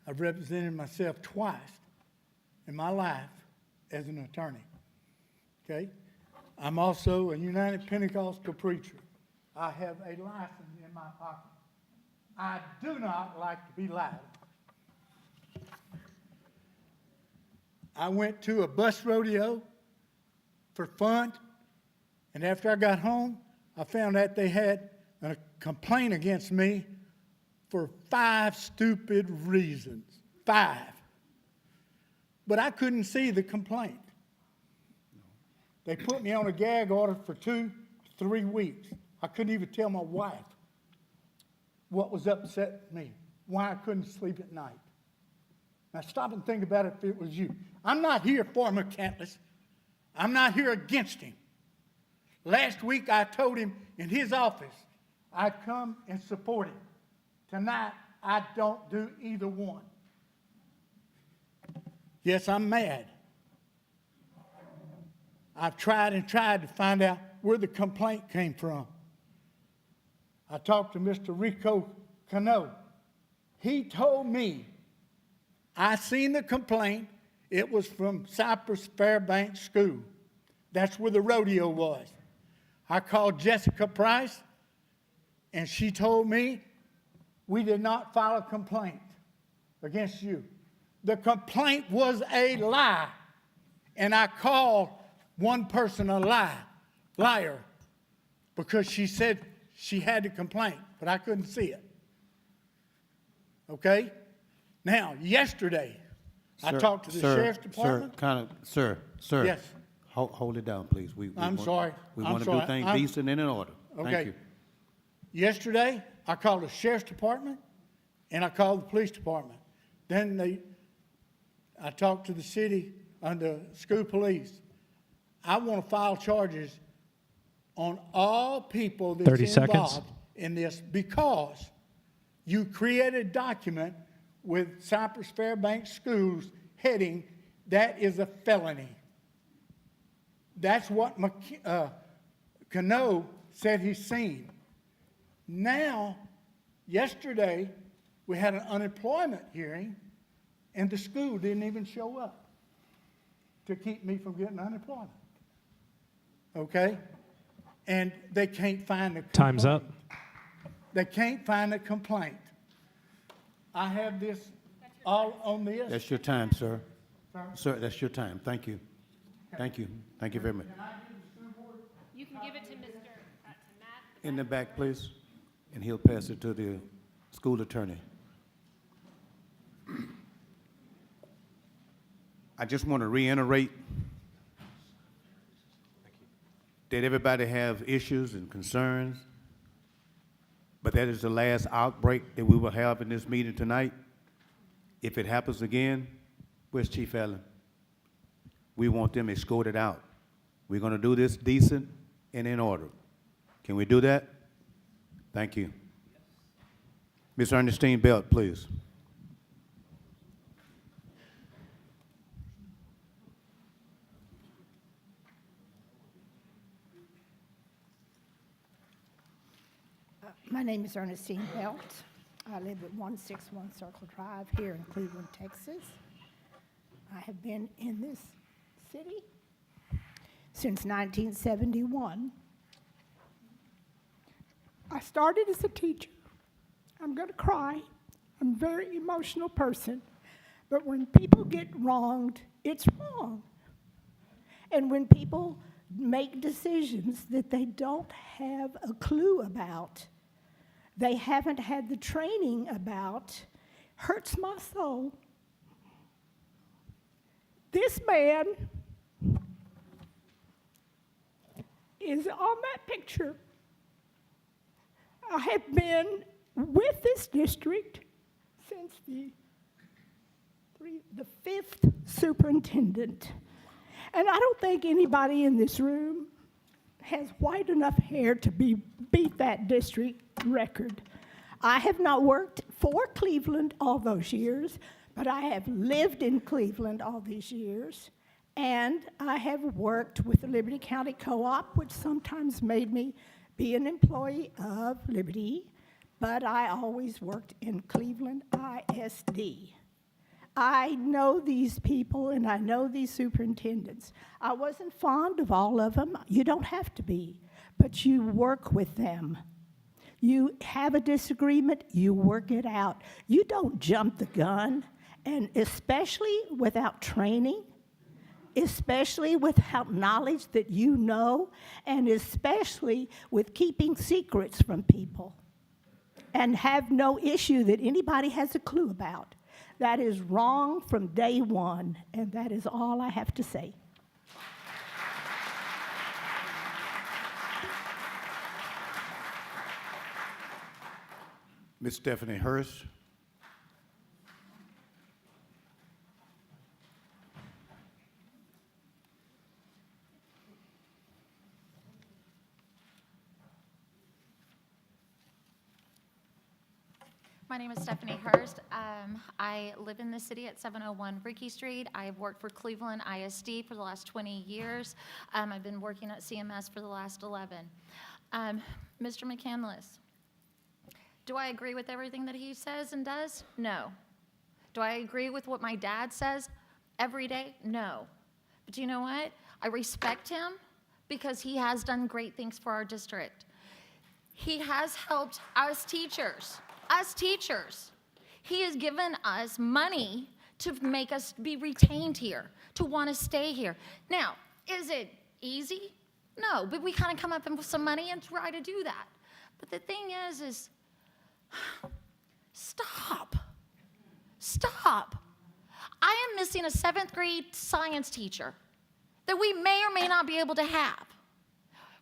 I've represented myself twice in my life as an attorney, okay? I'm also a United Pentecostal preacher. I have a license in my pocket. I do not like to be loud. I went to a bus rodeo for fun, and after I got home, I found out they had a complaint against me for 5 stupid reasons. 5. But I couldn't see the complaint. They put me on a gag order for 2 to 3 weeks. I couldn't even tell my wife what was upsetting me, why I couldn't sleep at night. Now stop and think about it if it was you. I'm not here for Mckenas. I'm not here against him. Last week I told him in his office I'd come and support him. Tonight I don't do either one. Yes, I'm mad. I've tried and tried to find out where the complaint came from. I talked to Mr. Rico Cano. He told me, I seen the complaint, it was from Cypress Fairbanks School. That's where the rodeo was. I called Jessica Price, and she told me we did not file a complaint against you. The complaint was a lie, and I called one person a liar, because she said she had the complaint, but I couldn't see it. Okay? Now, yesterday, I talked to the sheriff's department. Sir. Yes. Hold it down, please. I'm sorry. We want to do things decent and in order. Okay. Thank you. Yesterday, I called the sheriff's department, and I called the police department. Then I talked to the city and the school police. I want to file charges on all people that's 30 seconds. involved in this because you created a document with Cypress Fairbanks Schools heading, that is a felony. That's what Cano said he's seen. Now, yesterday, we had an unemployment hearing, and the school didn't even show up to keep me from getting unemployment. Okay? And they can't find the complaint. Time's up. They can't find a complaint. I have this all on this. That's your time, sir. Sir, that's your time. Thank you. Thank you. Thank you very much. You can give it to Mr. Matt. In the back, please, and he'll pass it to the school attorney. I just want to reiterate that everybody have issues and concerns, but that is the last outbreak that we will have in this meeting tonight. If it happens again, where's Chief Allen? We want them escorted out. We're going to do this decent and in order. Can we do that? Thank you. Ms. Ernestine Belt, please. My name is Ernestine Belt. I live at 161 Circle Drive here in Cleveland, Texas. I have been in this city since 1971. I started as a teacher. I'm going to cry. I'm a very emotional person. But when people get wronged, it's wrong. And when people make decisions that they don't have a clue about, they haven't had the training about, hurts my soul. This man is on that picture. I have been with this district since the fifth superintendent. And I don't think anybody in this room has white enough hair to beat that district record. I have not worked for Cleveland all those years, but I have lived in Cleveland all these years, and I have worked with the Liberty County Co-op, which sometimes made me be an employee of Liberty, but I always worked in Cleveland ISD. I know these people and I know these superintendents. I wasn't fond of all of them. You don't have to be, but you work with them. You have a disagreement, you work it out. You don't jump the gun, and especially without training, especially without knowledge that you know, and especially with keeping secrets from people and have no issue that anybody has a clue about. That is wrong from day one, and that is all I have to say. Ms. Stephanie Hurst. My name is Stephanie Hurst. I live in the city at 701 Rickey Street. I've worked for Cleveland ISD for the last 20 years. I've been working at CMS for the last 11. Mr. Mckenas, do I agree with everything that he says and does? No. Do I agree with what my dad says every day? No. But you know what? I respect him because he has done great things for our district. He has helped us teachers. He has given us money to make us be retained here, to want to stay here. Now, is it easy? No, but we kind of come up with some money and try to do that. But the thing is stop. I am missing a 7th grade science teacher that we may or may not be able to have.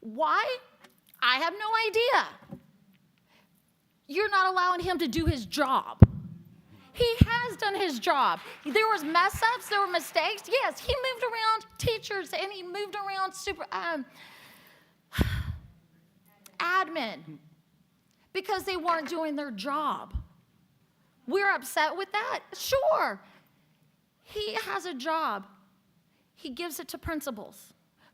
Why? I have no idea. You're not allowing him to do his job. He has done his job. There was mess ups, there were mistakes. Yes, he moved around teachers and he moved around admin because they weren't doing their job. We're upset with that? Sure. He has a job. He gives it to principals.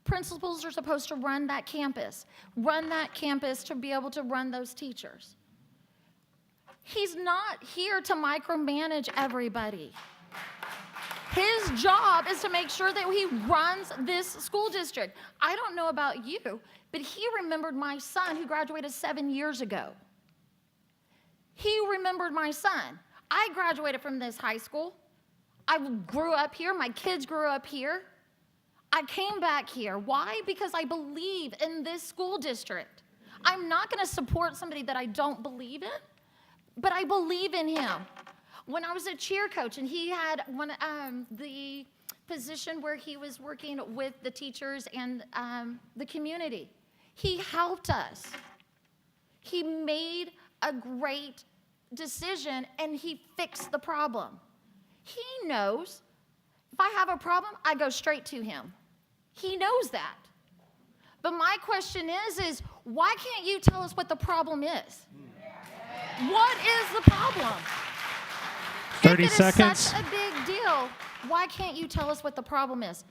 principals are supposed to run that campus to be able to run those teachers. He's not here to micromanage everybody. His job is to make sure that he runs this school district. I don't know about you, but he remembered my son who graduated 7 years ago. He remembered my son. I graduated from this high school. I grew up here. My kids grew up here. I came back here. Why? Because I believe in this school district. I'm not going to support somebody that I don't believe in, but I believe in him. When I was a cheer coach and he had the position where he was working with the teachers and the community, he helped us. He made a great decision and he fixed the problem. He knows if I have a problem, I go straight to him. He knows that. But my question is why can't you tell us what the problem is? What is the problem? 30 if it seconds. Is such a big deal, why can't you tell us what the problem is?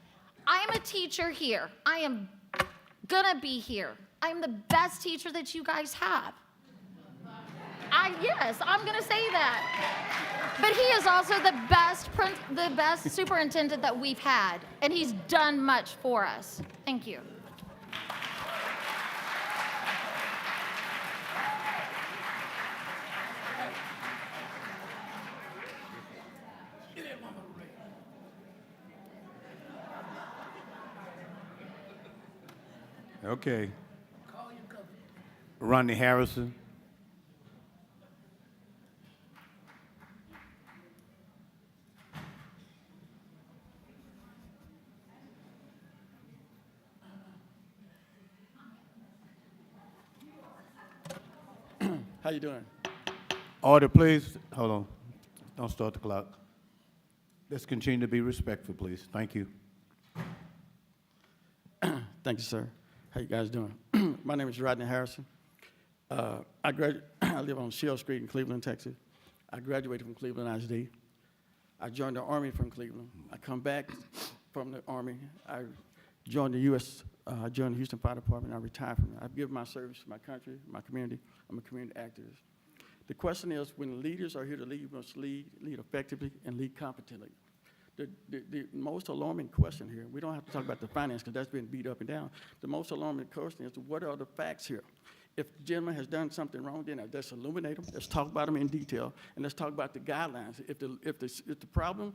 I am a teacher here. I am gonna be here. I am the best teacher that you guys have. Yes, I'm gonna say that. But he is also the best superintendent that we've had, and he's done much for us. Thank you. Okay. Rodney Harrison. How you doing? Order, please. Hold on. Don't start the clock. Let's continue to be respectful, please. Thank you. Thank you, sir. How you guys doing? My name is Rodney Harrison. I live on Shell Street in Cleveland, Texas. I graduated from Cleveland ISD. I joined the Army from Cleveland. I come back from the Army. I joined the I joined the Houston Fire Department. I retired from it. I've given my service to my country, my community. I'm a community activist. The question is, when leaders are here to lead, you must lead effectively and lead competently. The most alarming question here, we don't have to talk about the finance because that's been beat up and down. The most alarming question is, what are the facts here? If the gentleman has done something wrong, then let's illuminate them. Let's talk about them in detail, and let's talk about the guidelines. If the problem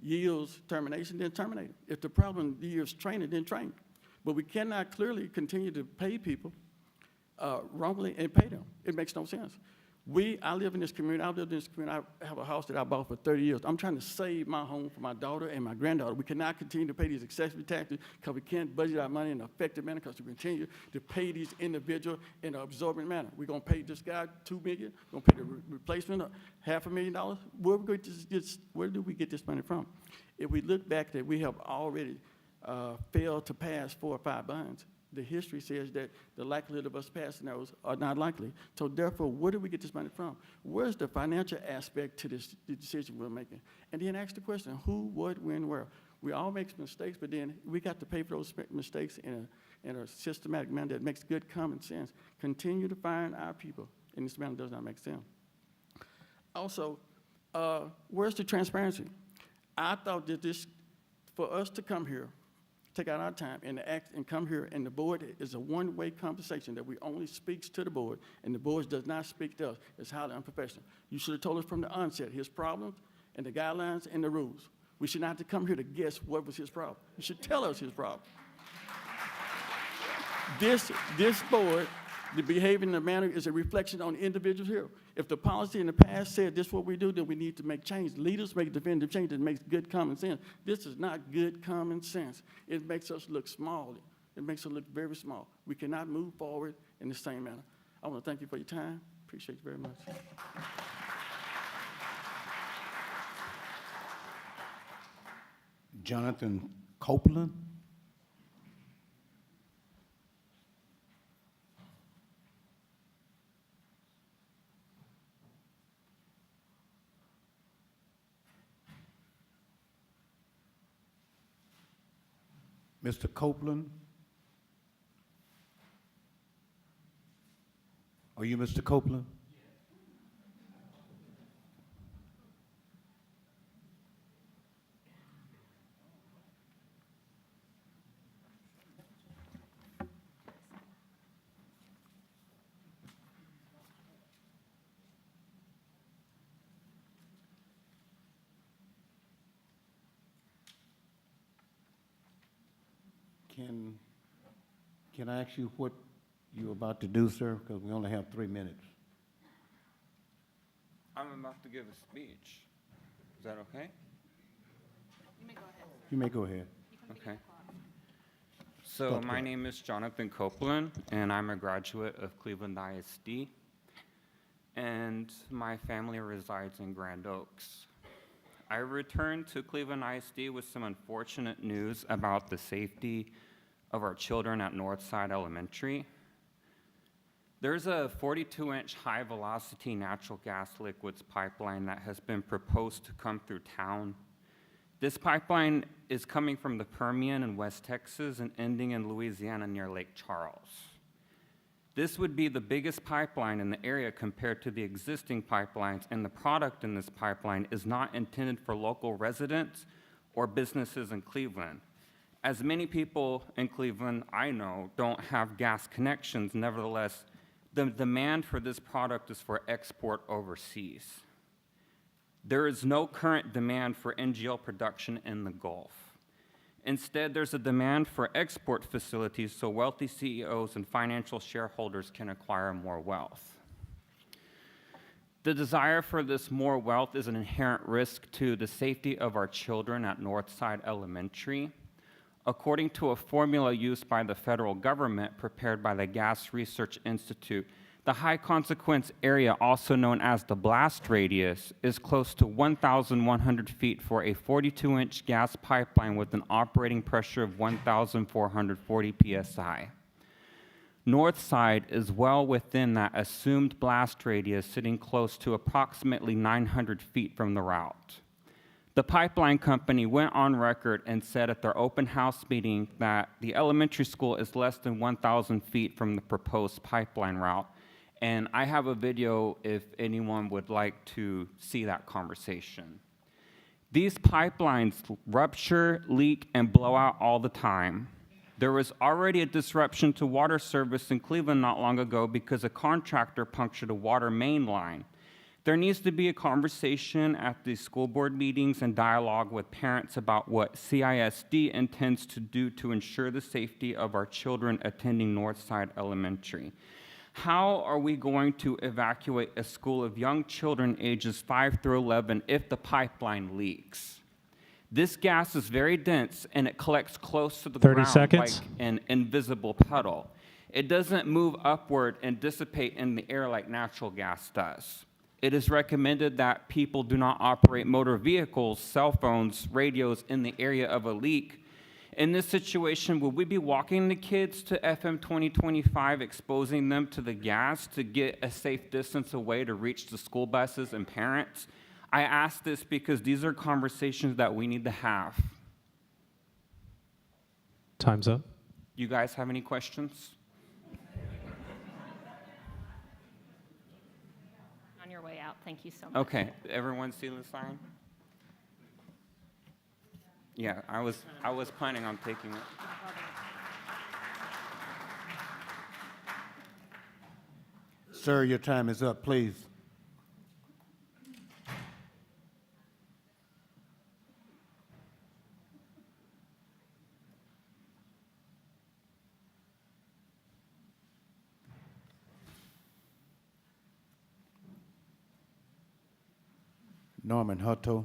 yields termination, then terminate them. If the problem yields training, then train. But we cannot clearly continue to pay people wrongly and pay them. It makes no sense. I live in this community. I've lived in this community. I have a house that I bought for 30 years. I'm trying to save my home for my daughter and my granddaughter. We cannot continue to pay these excessive taxes because we can't budget our money in an effective manner because we continue to pay these individuals in an absorbent manner. We're going to pay this guy $2 million. We're going to pay the replacement of $500,000. Where do we get this money from? If we look back that we have already failed to pass 4 or 5 bonds, the history says that the likelihood of us passing those are not likely. So therefore, where do we get this money from? Where's the financial aspect to the decision we're making? And then ask the question, who, what, when, where? We all make mistakes, but then we got to pay for those mistakes in a systematic manner that makes good common sense. Continue to find our people in this manner does not make sense. Also, where's the transparency? I thought that for us to come here, take out our time and act and come here, and the board is a one-way conversation that we only speaks to the board, and the board does not speak to us. It's highly unprofessional. You should have told us from the onset his problems and the guidelines and the rules. We should not have to come here to guess what was his problem. You should tell us his problem. This board, the behavior and the manner is a reflection on individuals here. If the policy in the past said this is what we do, then we need to make change. Leaders make definitive change that makes good common sense. This is not good common sense. It makes us look small. It makes us look very small. We cannot move forward in the same manner. I want to thank you for your time. Appreciate you very much. Jonathan Copeland. Mr. Copeland, Are you Mr. Copeland? Can I ask you what you're about to do, sir? Because we only have 3 minutes. I'm about to give a speech. Is that okay? You may go ahead. Okay. So my name is Jonathan Copeland, and I'm a graduate of Cleveland ISD, and my family resides in Grand Oaks. I returned to Cleveland ISD with some unfortunate news about the safety of our children at Northside Elementary. There's a 42-inch high-velocity natural gas liquids pipeline that has been proposed to come through town. This pipeline is coming from the Permian in West Texas and ending in Louisiana near Lake Charles. This would be the biggest pipeline in the area compared to the existing pipelines, and the product in this pipeline is not intended for local residents or businesses in Cleveland. As many people in Cleveland I know don't have gas connections, nevertheless, the demand for this product is for export overseas. There is no current demand for NGL production in the Gulf. Instead, there's a demand for export facilities so wealthy CEOs and financial shareholders can acquire more wealth. The desire for this more wealth is an inherent risk to the safety of our children at Northside Elementary. According to a formula used by the federal government prepared by the Gas Research Institute, the high consequence area, also known as the blast radius, is close to 1,100 feet for a 42-inch gas pipeline with an operating pressure of 1,440 psi. Northside is well within that assumed blast radius, sitting close to approximately 900 feet from the route. The pipeline company went on record and said at their open house meeting that the elementary school is less than 1,000 feet from the proposed pipeline route. And I have a video if anyone would like to see that conversation. These pipelines rupture, leak, and blow out all the time. There was already a disruption to water service in Cleveland not long ago because a contractor punctured a water main line. There needs to be a conversation at the school board meetings and dialogue with parents about what CISD intends to do to ensure the safety of our children attending Northside Elementary. How are we going to evacuate a school of young children ages 5 through 11 if the pipeline leaks? This gas is very dense and it collects close to the 30 ground seconds. like an invisible puddle. It doesn't move upward and dissipate in the air like natural gas does. It is recommended that people do not operate motor vehicles, cell phones, radios in the area of a leak. In this situation, will we be walking the kids to FM 2025, exposing them to the gas to get a safe distance away to reach the school buses and parents? I ask this because these are conversations that we need to have. Time's up. You guys have any questions? On your way out, thank you so much. Okay, everyone see the sign? Yeah, I was planning on taking it. Sir, your time is up, please. Norman Hutto.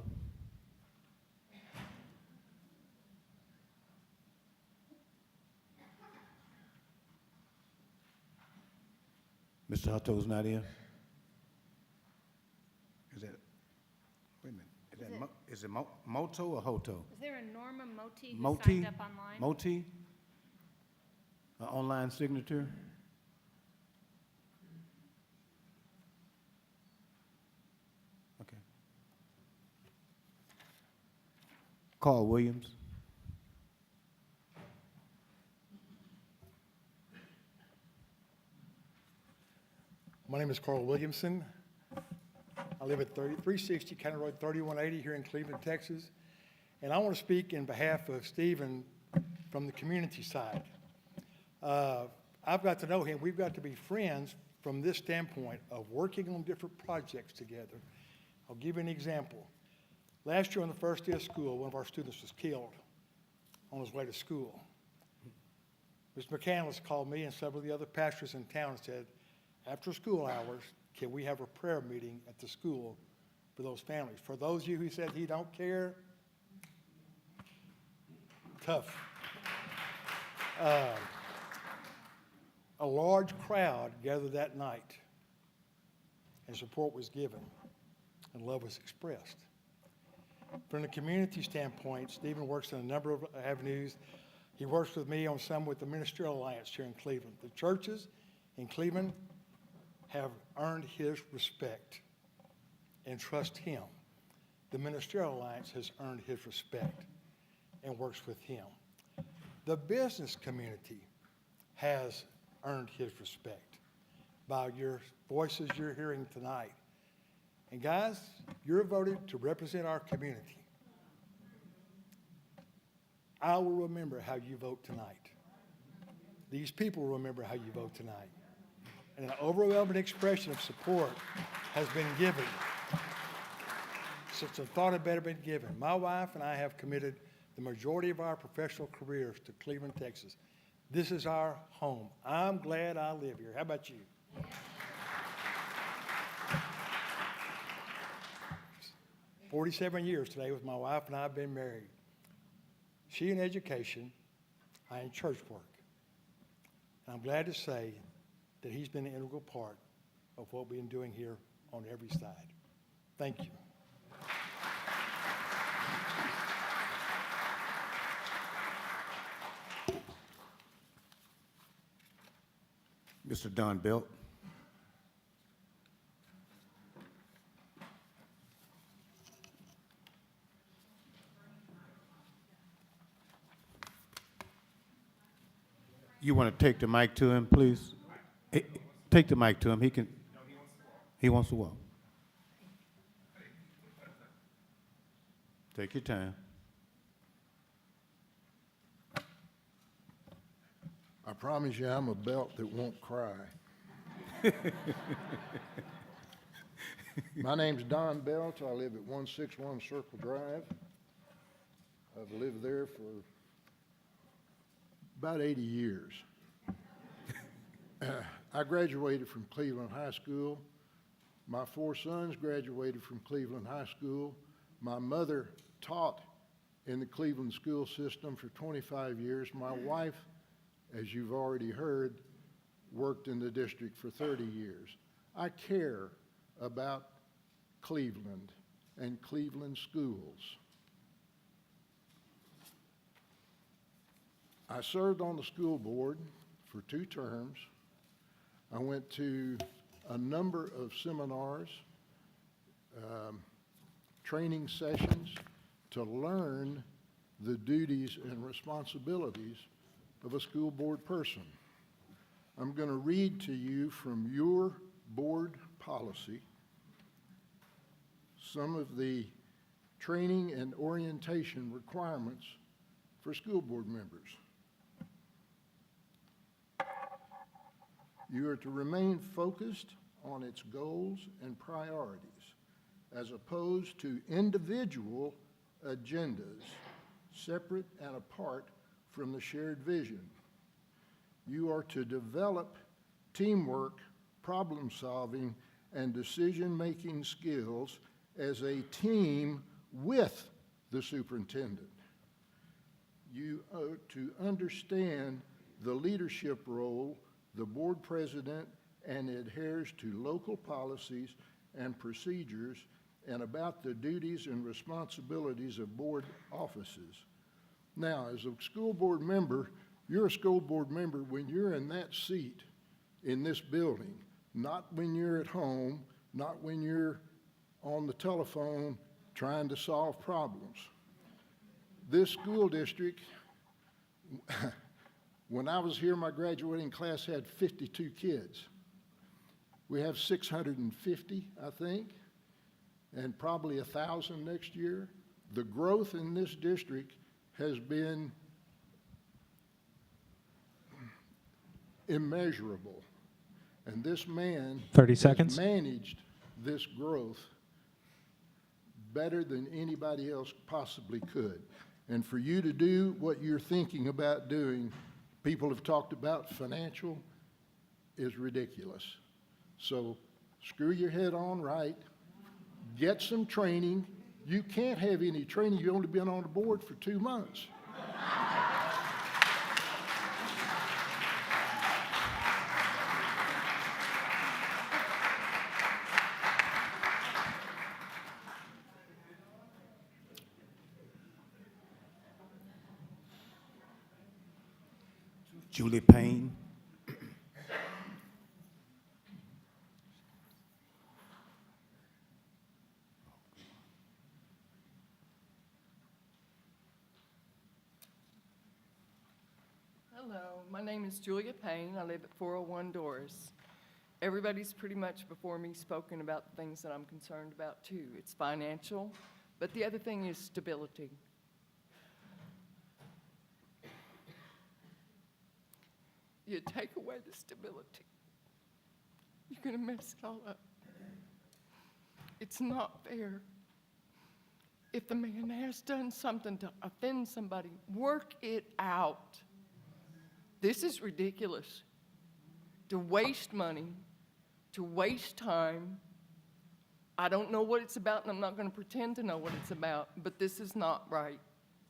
Mr. Hutto's not here? Is that, wait a minute, is it Moto or Hoto? Is there a Norma Moti who Moti? signed up online? Moti? An online signature? Okay. Carl Williams. My name is Carl Williamson. I live at 360 County Road 3180 here in Cleveland, Texas. And I want to speak in behalf of Stephen from the community side. I've got to know him. We've got to be friends from this standpoint of working on different projects together. I'll give you an example. Last year on the first day of school, one of our students was killed on his way to school. Mr. Mckenas called me and several of the other pastors in town and said, after school hours, can we have a prayer meeting at the school for those families? For those of you who said he don't care, tough. A large crowd gathered that night, and support was given, and love was expressed. From the community standpoint, Stephen works in a number of avenues. He works with me on some with the Ministerial Alliance here in Cleveland. The churches in Cleveland have earned his respect and trust him. The Ministerial Alliance has earned his respect and works with him. The business community has earned his respect by your voices you're hearing tonight. And guys, you're voted to represent our community. I will remember how you vote tonight. These people will remember how you vote tonight. And an overwhelming expression of support has been given since the thought had better been given. My wife and I have committed the majority of our professional careers to Cleveland, Texas. This is our home. I'm glad I live here. How about you? 47 years today with my wife and I have been married. She in education, I in church work. And I'm glad to say that he's been an integral part of what we've been doing here on every side. Thank you. Mr. Don Belt. You want to take the mic to him, please? Take the mic to him. He wants to walk. Take your time. I promise you I'm a belt that won't cry. My name's Don Belt. I live at 161 Circle Drive. I've lived there for about 80 years. I graduated from Cleveland High School. My 4 sons graduated from Cleveland High School. My mother taught in the Cleveland school system for 25 years. My wife, as you've already heard, worked in the district for 30 years. I care about Cleveland and Cleveland schools. I served on the school board for 2 terms. I went to a number of seminars, training sessions to learn the duties and responsibilities of a school board person. I'm going to read to you from your board policy some of the training and orientation requirements for school board members. You are to remain focused on its goals and priorities as opposed to individual agendas separate and apart from the shared vision. You are to develop teamwork, problem solving, and decision-making skills as a team with the superintendent. You are to understand the leadership role the board president and adheres to local policies and procedures and about the duties and responsibilities of board offices. Now, as a school board member, you're a school board member when you're in that seat in this building, not when you're at home, not when you're on the telephone trying to solve problems. This school district, when I was here, my graduating class had 52 kids. We have 650, I think, and probably 1,000 next year. The growth in this district has been immeasurable. And this man 30 has seconds. managed this growth better than anybody else possibly could. And for you to do what you're thinking about doing, people have talked about financial, is ridiculous. So screw your head on right, get some training. You can't have any training. You've only been on the board for 2 months. Julie Payne. Hello, my name is Julia Payne. I live at 401 Doris. Everybody's pretty much before me spoken about the things that I'm concerned about too. It's financial, but the other thing is stability. You take away the stability, you're going to mess it all up. It's not fair. If the man has done something to offend somebody, work it out. This is ridiculous. To waste money, to waste time. I don't know what it's about, and I'm not going to pretend to know what it's about, but this is not right.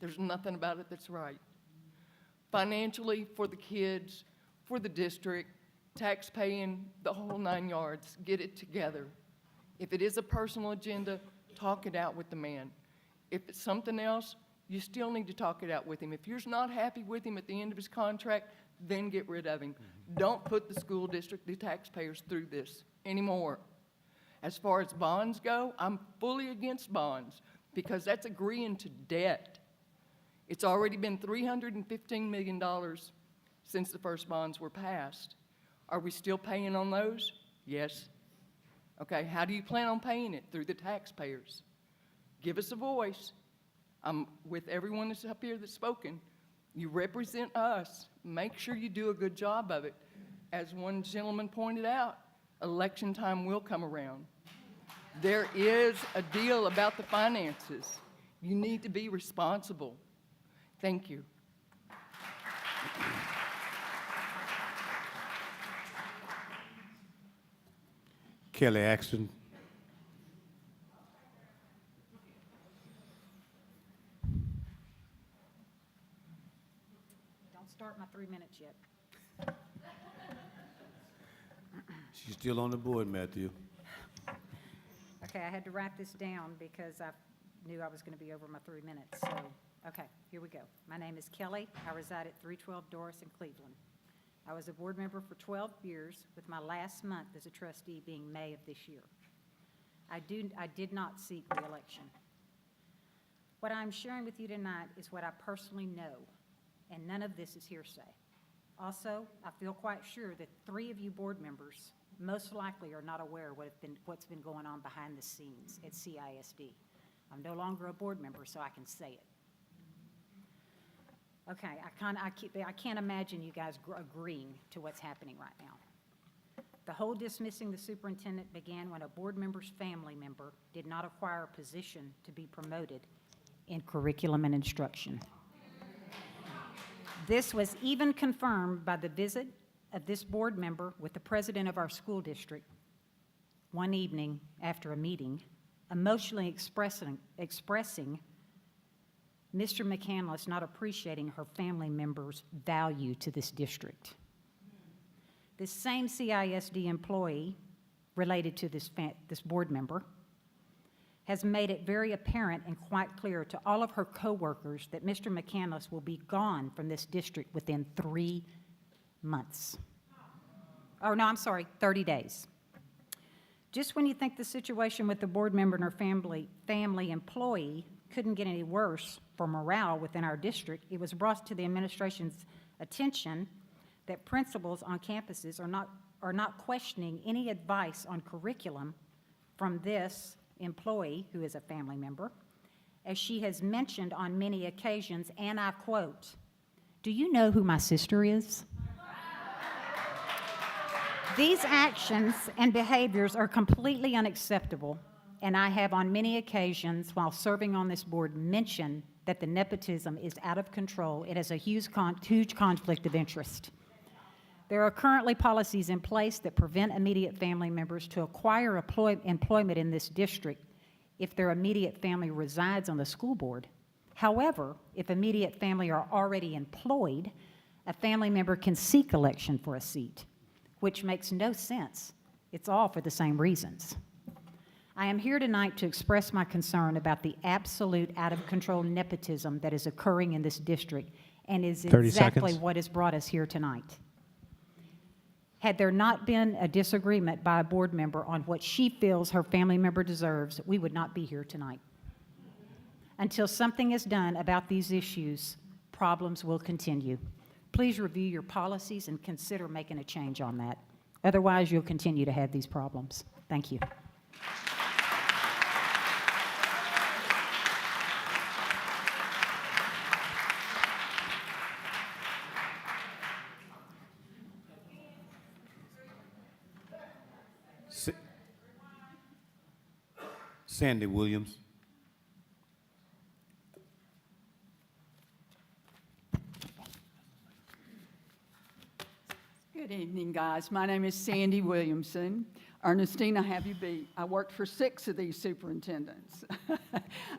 There's nothing about it that's right. Financially, for the kids, for the district, tax paying, the whole 9 yards, get it together. If it is a personal agenda, talk it out with the man. If it's something else, you still need to talk it out with him. If you're not happy with him at the end of his contract, then get rid of him. Don't put the school district, the taxpayers, through this anymore. As far as bonds go, I'm fully against bonds because that's agreeing to debt. It's already been $315 million since the first bonds were passed. Are we still paying on those? Yes. Okay, how do you plan on paying it? Through the taxpayers. Give us a voice. I'm with everyone that's up here that's spoken. You represent us. Make sure you do a good job of it. As one gentleman pointed out, election time will come around. There is a deal about the finances. You need to be responsible. Thank you. Kelly Axton. Don't start my 3 minutes yet. She's still on the board, Matthew. Okay, I had to write this down because I knew I was going to be over my 3 minutes. So, okay, here we go. My name is Kelly. I reside at 312 Doris in Cleveland. I was a board member for 12 years, with my last month as a trustee being May of this year. I did not seek re-election. What I'm sharing with you tonight is what I personally know, and none of this is hearsay. Also, I feel quite sure that 3 of you board members most likely are not aware what's been going on behind the scenes at CISD. I'm no longer a board member, so I can say it. Okay, I can't imagine you guys agreeing to what's happening right now. The whole dismissing the superintendent began when a board member's family member did not acquire a position to be promoted in curriculum and instruction. This was even confirmed by the visit of this board member with the president of our school district one evening after a meeting, emotionally expressing Mr. Mckenas not appreciating her family member's value to this district. This same CISD employee related to this board member has made it very apparent and quite clear to all of her coworkers that Mr. Mckenas will be gone from this district within 3 months. Oh, no, I'm sorry, 30 days. Just when you think the situation with the board member and her family employee couldn't get any worse for morale within our district, it was brought to the administration's attention that principals on campuses are not questioning any advice on curriculum from this employee, who is a family member, as she has mentioned on many occasions, and I quote, "Do you know who my sister is?" These actions and behaviors are completely unacceptable, and I have on many occasions while serving on this board mentioned that the nepotism is out of control. It has a huge conflict of interest. There are currently policies in place that prevent immediate family members to acquire employment in this district if their immediate family resides on the school board. However, if immediate family are already employed, a family member can seek election for a seat, which makes no sense. It's all for the same reasons. I am here tonight to express my concern about the absolute out-of-control nepotism that is occurring in this district and is 30 exactly seconds. what has brought us here tonight. Had there not been a disagreement by a board member on what she feels her family member deserves, we would not be here tonight. Until something is done about these issues, problems will continue. Please review your policies and consider making a change on that. Otherwise, you'll continue to have these problems. Thank you. Sandy Williams. Good evening, guys. My name is Sandy Williamson. Ernestine, I have you beat. I worked for 6 of these superintendents.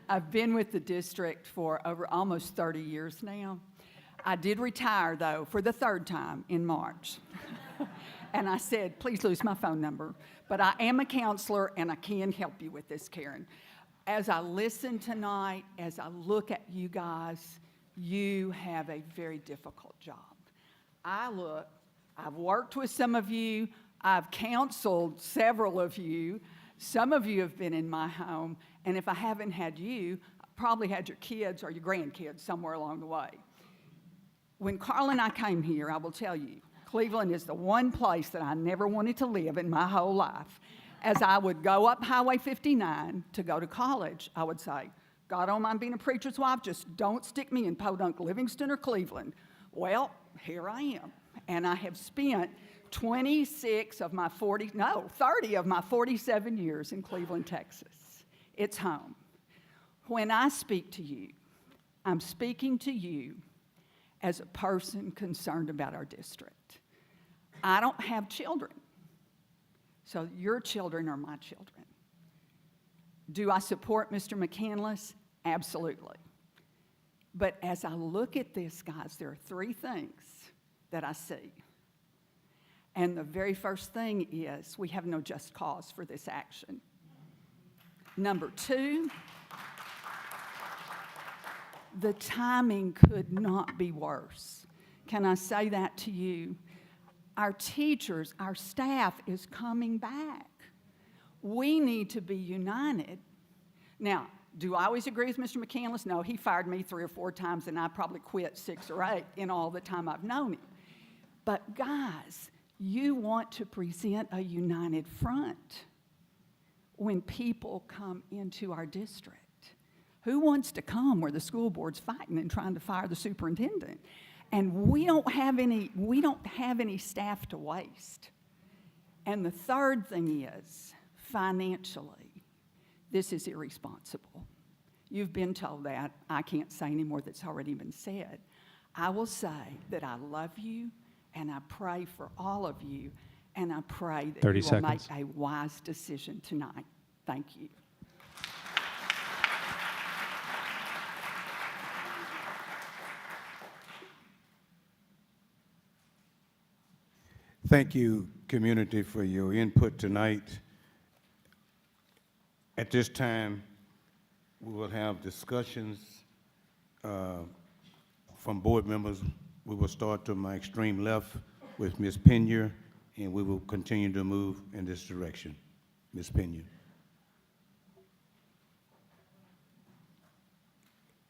I've been with the district for over almost 30 years now. I did retire, though, for the 3rd time in March. And I said, please lose my phone number. But I am a counselor, and I can help you with this, Karen. As I listen tonight, as I look at you guys, you have a very difficult job. I've worked with some of you. I've counseled several of you. Some of you have been in my home. And if I haven't had you, I probably had your kids or your grandkids somewhere along the way. When Carl and I came here, I will tell you, Cleveland is the one place that I never wanted to live in my whole life. As I would go up Highway 59 to go to college, I would say, God don't mind being a preacher's wife, just don't stick me in Podunk, Livingston, or Cleveland. Well, here I am. And I have spent 30 of my 47 years in Cleveland, Texas. It's home. When I speak to you, I'm speaking to you as a person concerned about our district. I don't have children, so your children are my children. Do I support Mr. Mckenas? Absolutely. But as I look at this, guys, there are 3 things that I see. And the very first thing is we have no just cause for this action. Number 2, the timing could not be worse. Can I say that to you? Our teachers, our staff is coming back. We need to be united. Now, do I always agree with Mr. Mckenas? No, he fired me 3 or 4 times, and I probably quit 6 or 8 in all the time I've known him. But guys, you want to present a united front when people come into our district. Who wants to come where the school board's fighting and trying to fire the superintendent? And we don't have any staff to waste. And the third thing is, financially, this is irresponsible. You've been told that. I can't say any more that's already been said. I will say that I love you, and I pray for all of you, and I pray that 30 you will seconds. make a wise decision tonight. Thank you. Thank you, community, for your input tonight. At this time, we will have discussions from board members. We will start to my extreme left with Ms. Pena, and we will continue to move in this direction. Ms. Pena.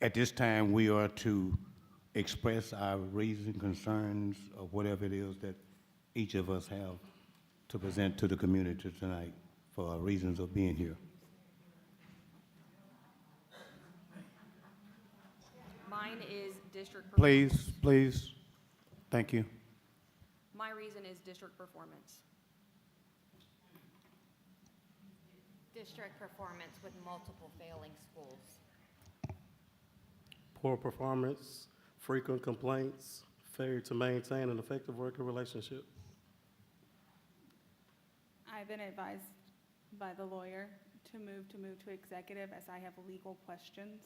At this time, we are to express our reasons, concerns, or whatever it is that each of us have to present to the community tonight for our reasons of being here. Mine is district. Please, please. Thank you. My reason is district performance. District performance with multiple failing schools. Poor performance, frequent complaints, failure to maintain an effective working relationship. I've been advised by the lawyer to move to executive as I have legal questions.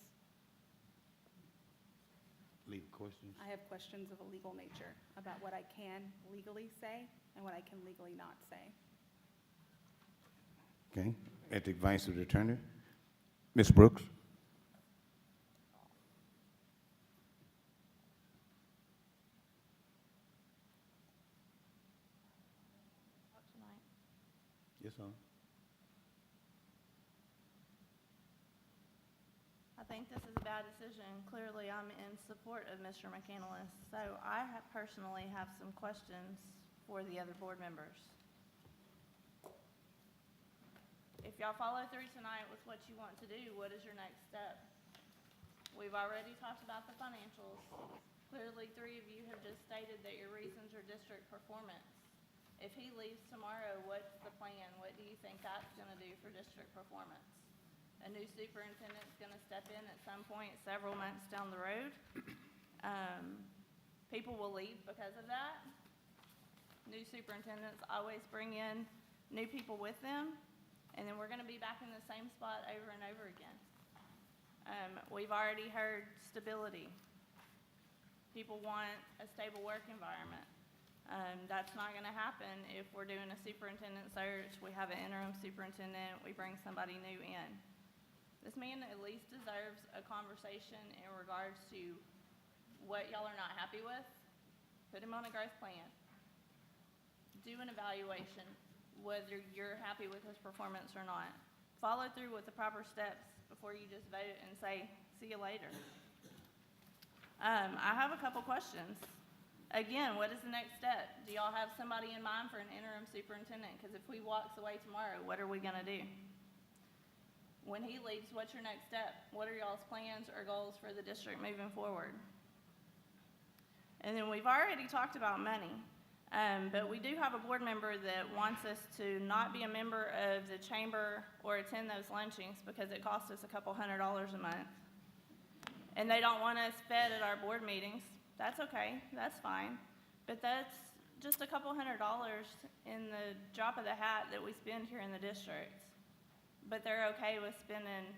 Legal questions. I have questions of a legal nature about what I can legally say and what I can legally not say. Okay. At the advice of the attorney. Ms. Brooks. Yes, sir. I think this is a bad decision. Clearly, I'm in support of Mr. Mckenas, so I personally have some questions for the other board members. If y'all follow through tonight with what you want to do, what is your next step? We've already talked about the financials. Clearly, 3 of you have just stated that your reasons are district performance. If he leaves tomorrow, what's the plan? What do you think that's gonna do for district performance? A new superintendent's gonna step in at some point several months down the road. People will leave because of that. New superintendents always bring in new people with them, and then we're gonna be back in the same spot over and over again. We've already heard stability. People want a stable work environment. That's not gonna happen if we're doing a superintendent search, we have an interim superintendent, we bring somebody new in. This man at least deserves a conversation in regards to what y'all are not happy with. Put him on a growth plan. Do an evaluation, whether you're happy with his performance or not. Follow through with the proper steps before you just vote and say, see you later. I have a couple questions. Again, what is the next step? Do y'all have somebody in mind for an interim superintendent? Because if he walks away tomorrow, what are we gonna do? When he leaves, what's your next step? What are y'all's plans or goals for the district moving forward? And then we've already talked about money, but we do have a board member that wants us to not be a member of the chamber or attend those lunchings because it costs us a couple $100 a month. And they don't want us fed at our board meetings. That's okay, that's fine. But that's just a couple $100 in the drop of the hat that we spend here in the district. But they're okay with spending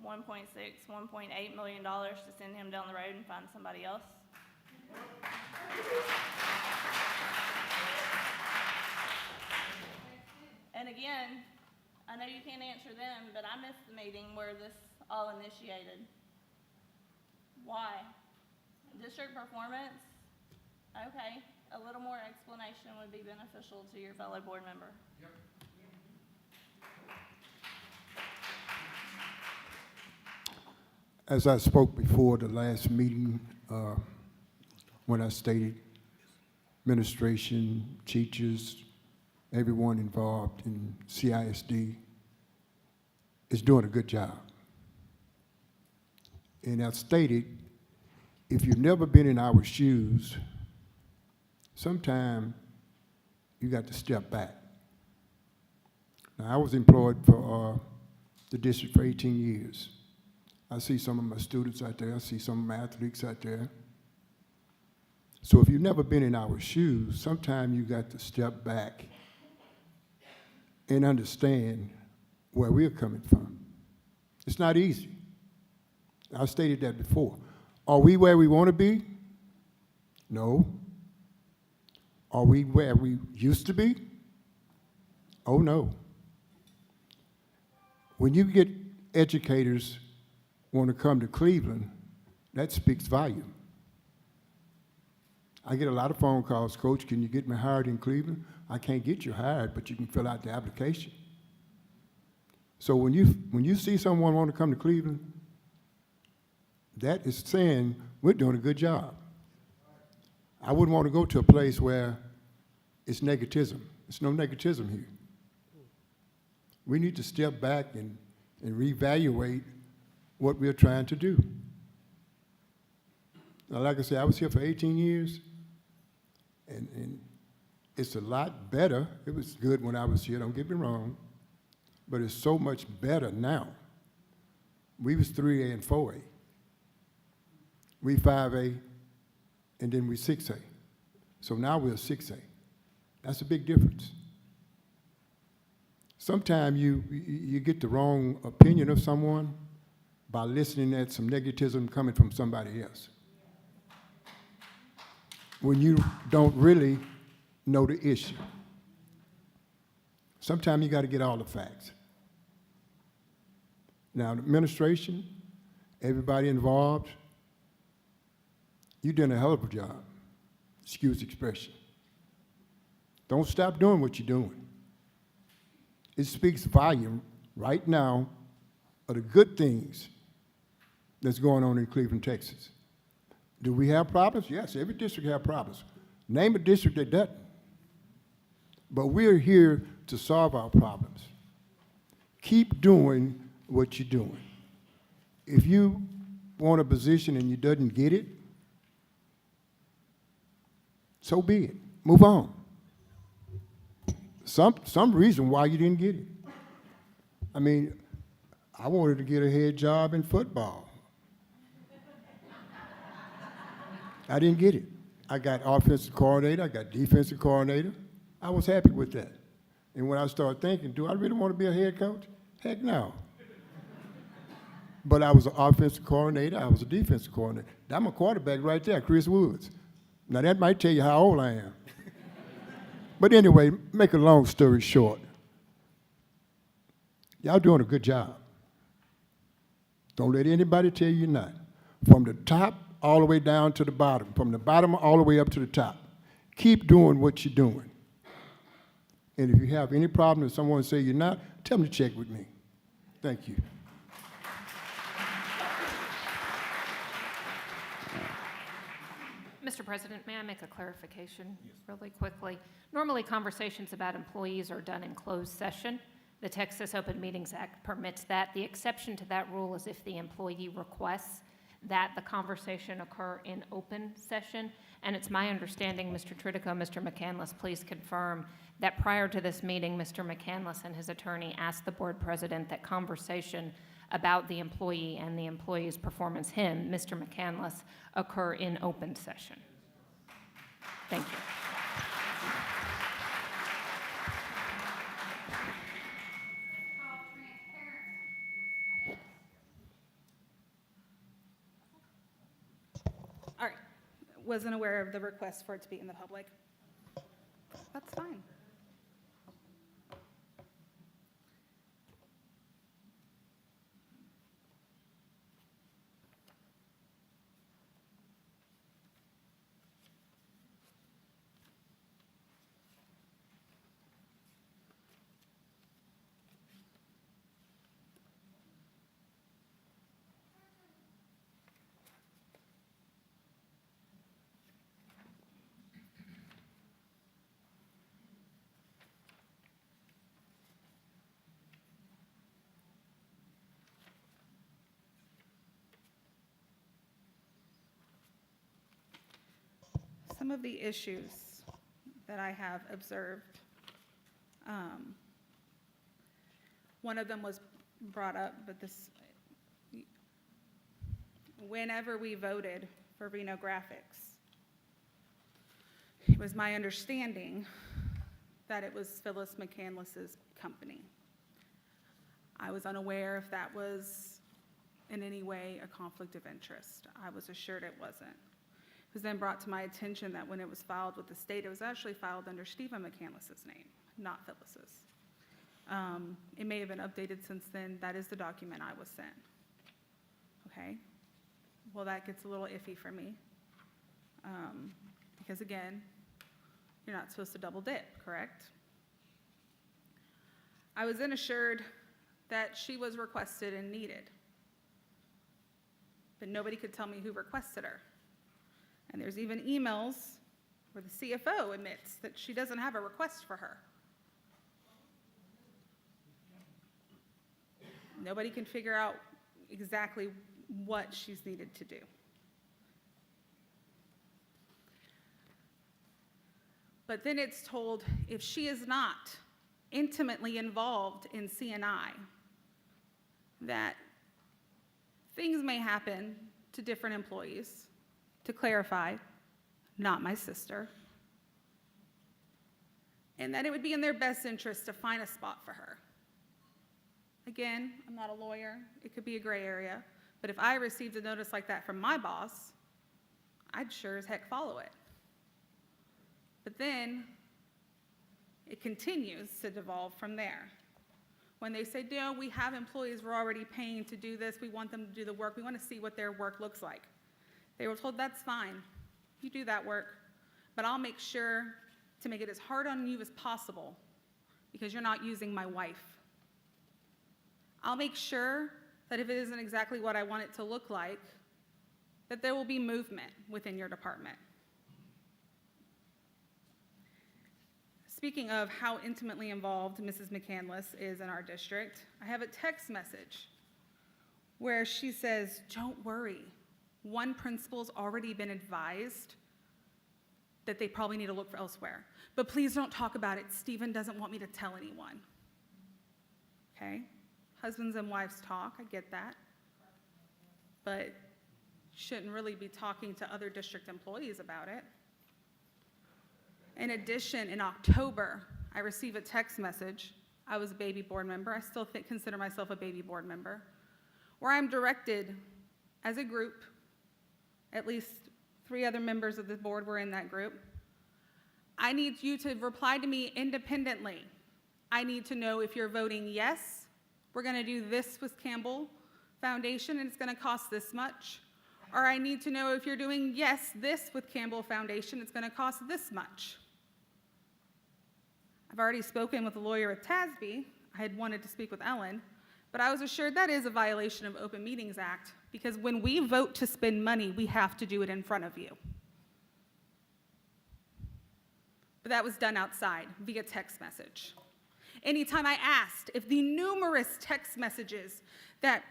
$1.6, $1.8 million to send him down the road and find somebody else. And again, I know you can't answer them, but I missed the meeting where this all initiated. Why? District performance? Okay, a little more explanation would be beneficial to your fellow board member. Yep. As I spoke before the last meeting, when I stated administration, teachers, everyone involved in CISD is doing a good job. And I stated, if you've never been in our shoes, sometime you got to step back. Now, I was employed for the district for 18 years. I see some of my students out there. I see some of my athletes out there. So if you've never been in our shoes, sometime you got to step back and understand where we're coming from. It's not easy. I stated that before. Are we where we want to be? No. Are we where we used to be? Oh, no. When you get educators want to come to Cleveland, that speaks volume. I get a lot of phone calls, Coach, can you get me hired in Cleveland? I can't get you hired, but you can fill out the application. So when you see someone want to come to Cleveland, that is saying we're doing a good job. I wouldn't want to go to a place where it's negativism. There's no negativism here. We need to step back and reevaluate what we're trying to do. Now, like I said, I was here for 18 years, and it's a lot better. It was good when I was here, don't get me wrong, but it's so much better now. We was 3A and 4A. We 5A, and then we 6A. So now we're 6A. That's a big difference. Sometimes you get the wrong opinion of someone by listening at some negativism coming from somebody else, when you don't really know the issue. Sometimes you got to get all the facts. Now, the administration, everybody involved, you're doing a hell of a job. Excuse the expression. Don't stop doing what you're doing. It speaks volume right now of the good things that's going on in Cleveland, Texas. Do we have problems? Yes, every district has problems. Name a district that doesn't. But we're here to solve our problems. Keep doing what you're doing. If you want a position and you doesn't get it, so be it. Move on. Some reason why you didn't get it. I mean, I wanted to get a head job in football. I didn't get it. I got offensive coordinator, I got defensive coordinator. I was happy with that. And when I started thinking, do I really want to be a head coach? Heck no. But I was an offensive coordinator, I was a defensive coordinator. That's my quarterback right there, Chris Woods. Now that might tell you how old I am. But anyway, make a long story short, y'all doing a good job. Don't let anybody tell you you're not. From the top all the way down to the bottom, from the bottom all the way up to the top. Keep doing what you're doing. And if you have any problem and someone say you're not, tell them to check with me. Thank you. Mr. President, may I make a clarification really quickly? Normally, conversations about employees are done in closed session. The Texas Open Meetings Act permits that. The exception to that rule is if the employee requests that the conversation occur in open session. And it's my understanding, Mr. Tridico, Mr. Mckenas, please confirm that prior to this meeting, Mr. Mckenas and his attorney asked the board president that conversation about the employee and the employee's performance, him, Mr. Mckenas, occur in open session. Thank you. All right, wasn't aware of the request for it to be in the public. That's fine. Some of the issues that I have observed, one of them was brought up, but whenever we voted for Reno Graphics, it was my understanding that it was Phyllis McCandless's company. I was unaware if that was in any way a conflict of interest. I was assured it wasn't. It was then brought to my attention that when it was filed with the state, it was actually filed under Stephen McCandless's name, not Phyllis's. It may have been updated since then. That is the document I was sent. Okay? Well, that gets a little iffy for me. Because again, you're not supposed to double dip, correct? I was then assured that she was requested and needed, but nobody could tell me who requested her. And there's even emails where the CFO admits that she doesn't have a request for her. Nobody can figure out exactly what she's needed to do. But then it's told if she is not intimately involved in C&I, that things may happen to different employees. To clarify, not my sister. And that it would be in their best interest to find a spot for her. Again, I'm not a lawyer. It could be a gray area. But if I received a notice like that from my boss, I'd sure as heck follow it. But then it continues to devolve from there. When they say, no, we have employees we're already paying to do this, we want them to do the work, we want to see what their work looks like. They were told, that's fine, you do that work, but I'll make sure to make it as hard on you as possible because you're not using my wife. I'll make sure that if it isn't exactly what I want it to look like, that there will be movement within your department. Speaking of how intimately involved Mrs. Mckenas is in our district, I have a text message where she says, don't worry, one principal's already been advised that they probably need to look for elsewhere. But please don't talk about it. Stephen doesn't want me to tell anyone. Okay? Husbands and wives talk, I get that. But shouldn't really be talking to other district employees about it. In addition, in October, I received a text message. I was a baby board member. I still consider myself a baby board member, where I'm directed as a group, at least 3 other members of the board were in that group. I need you to reply to me independently. I need to know if you're voting yes, we're going to do this with Campbell Foundation and it's going to cost this much. Or I need to know if you're doing yes, this with Campbell Foundation, it's going to cost this much. I've already spoken with a lawyer at TASB. I had wanted to speak with Ellen, but I was assured that is a violation of Open Meetings Act because when we vote to spend money, we have to do it in front of you. But that was done outside via text message. Anytime I asked if the numerous text messages that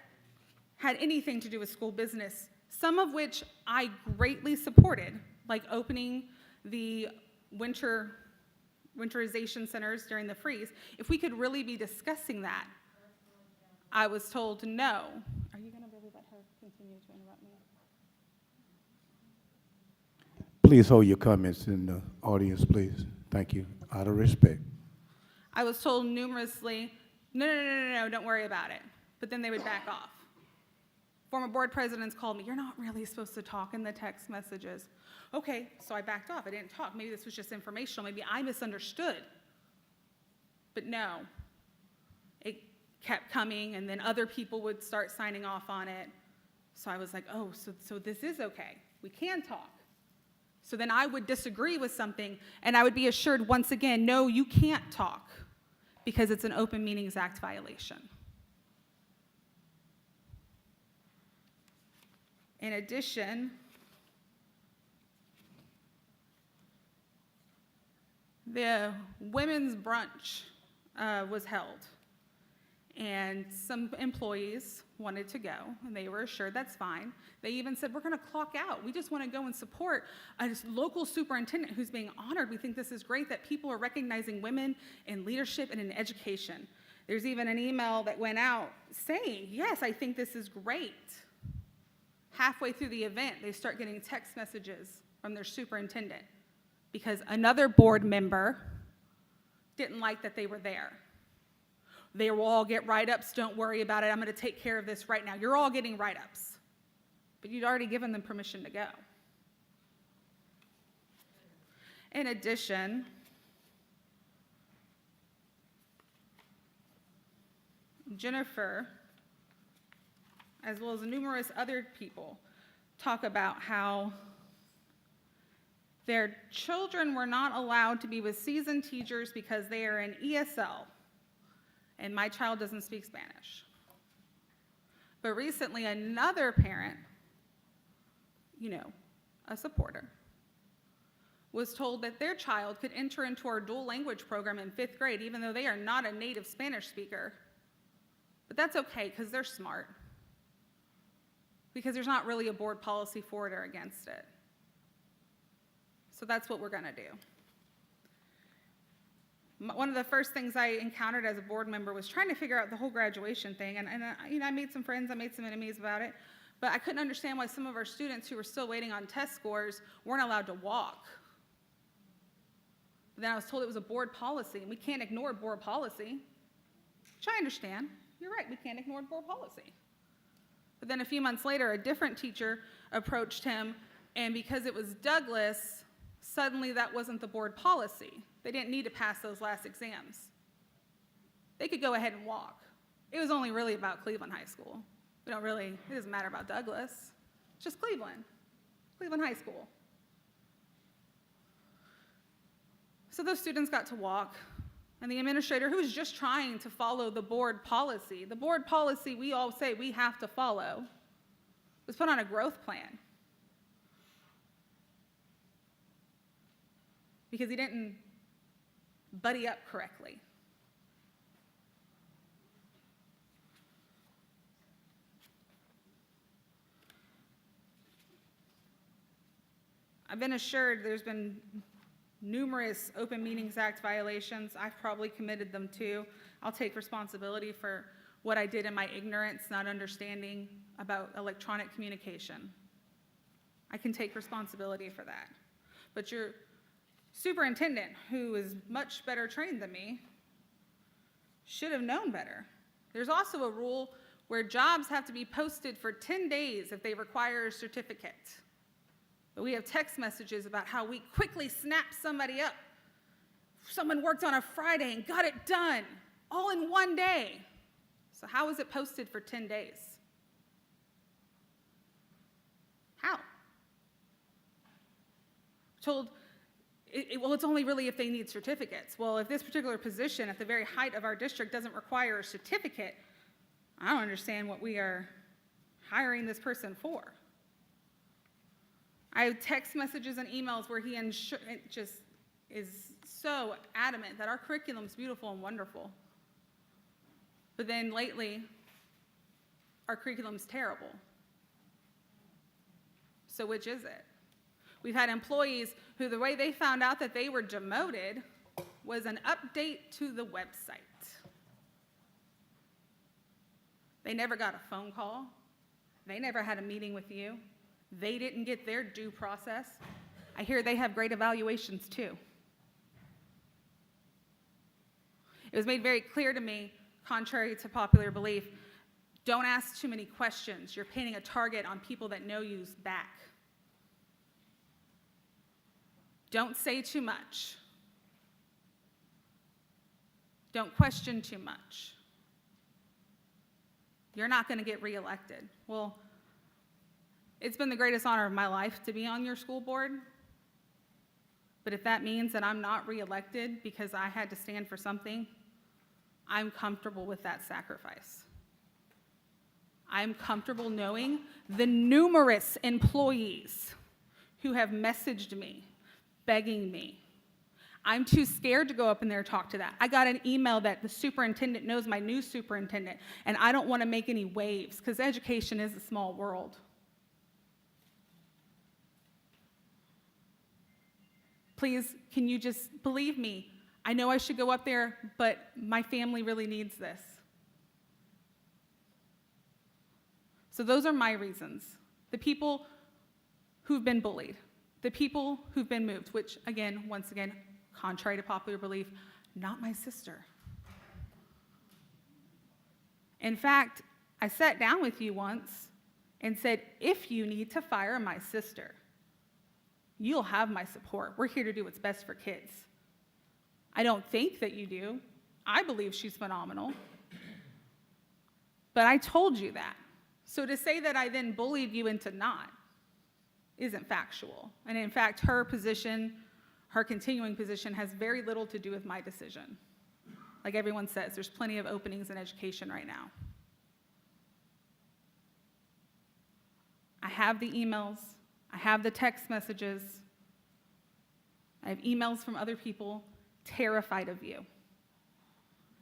had anything to do with school business, some of which I greatly supported, like opening the winterization centers during the freeze, if we could really be discussing that, I was told no. Are you going to really let her continue to interrupt me? Please hold your comments in the audience, please. Thank you. Out of respect. I was told numerously, no, don't worry about it. But then they would back off. Former board presidents called me, you're not really supposed to talk in the text messages. Okay, so I backed off. I didn't talk. Maybe this was just informational. Maybe I misunderstood. But no, it kept coming, and then other people would start signing off on it. So I was like, oh, so this is okay. We can talk. So then I would disagree with something, and I would be assured once again, no, you can't talk because it's an Open Meetings Act violation. In addition, the women's brunch was held, and some employees wanted to go, and they were assured that's fine. They even said, we're going to clock out. We just want to go and support a local superintendent who's being honored. We think this is great that people are recognizing women in leadership and in education. There's even an email that went out saying, yes, I think this is great. Halfway through the event, they start getting text messages from their superintendent because another board member didn't like that they were there. They will all get write-ups, don't worry about it, I'm going to take care of this right now. You're all getting write-ups, but you'd already given them permission to go. In addition, Jennifer, as well as numerous other people, talk about how their children were not allowed to be with seasoned teachers because they are in ESL, and my child doesn't speak Spanish. But recently, another parent, a supporter, was told that their child could enter into our dual language program in 5th grade, even though they are not a native Spanish speaker, But that's okay, because they're smart. Because there's not really a board policy for it or against it. So that's what we're going to do. One of the first things I encountered as a board member was trying to figure out the whole graduation thing. And I made some friends, I made some enemies about it. But I couldn't understand why some of our students who were still waiting on test scores weren't allowed to walk. But then I was told it was a board policy, and we can't ignore board policy. Which I understand. You're right, we can't ignore board policy. But then a few months later, a different teacher approached him, and because it was Douglas, suddenly that wasn't the board policy. They didn't need to pass those last exams. They could go ahead and walk. It was only really about Cleveland High School. It doesn't matter about Douglas. It's just Cleveland High School. So those students got to walk, and the administrator, who was just trying to follow the board policy we all say we have to follow, was put on a growth plan. Because he didn't buddy up correctly. I've been assured there's been numerous Open Meetings Act violations. I've probably committed them too. I'll take responsibility for what I did in my ignorance, not understanding about electronic communication. I can take responsibility for that. But your superintendent, who is much better trained than me, should have known better. There's also a rule where jobs have to be posted for 10 days if they require a certificate. But we have text messages about how we quickly snap somebody up. Someone worked on a Friday and got it done, all in one day. So how is it posted for 10 days? How? Told, well, it's only really if they need certificates. Well, if this particular position at the very height of our district doesn't require a certificate, I don't understand what we are hiring this person for. I have text messages and emails where he just is so adamant that our curriculum's beautiful and wonderful. But then lately, our curriculum's terrible. So which is it? We've had employees who the way they found out that they were demoted was an update to the website. They never got a phone call. They never had a meeting with you. They didn't get their due process. I hear they have great evaluations too. It was made very clear to me, contrary to popular belief, don't ask too many questions. You're painting a target on people that know you's back. Don't say too much. Don't question too much. You're not going to get reelected. Well, it's been the greatest honor of my life to be on your school board. But if that means that I'm not reelected because I had to stand for something, I'm comfortable with that sacrifice. I'm comfortable knowing the numerous employees who have messaged me, begging me. I'm too scared to go up in there and talk to that. I got an email that the superintendent knows my new superintendent, and I don't want to make any waves because education is a small world. Please, can you just believe me? I know I should go up there, but my family really needs this. So those are my reasons. The people who've been bullied, the people who've been moved, which again, once again, contrary to popular belief, not my sister. In fact, I sat down with you once and said, if you need to fire my sister, you'll have my support. We're here to do what's best for kids. I don't think that you do. I believe she's phenomenal. But I told you that. So to say that I then bullied you into not isn't factual. And in fact, her position, her continuing position, has very little to do with my decision. Like everyone says, there's plenty of openings in education right now. I have the emails. I have the text messages. I have emails from other people terrified of you.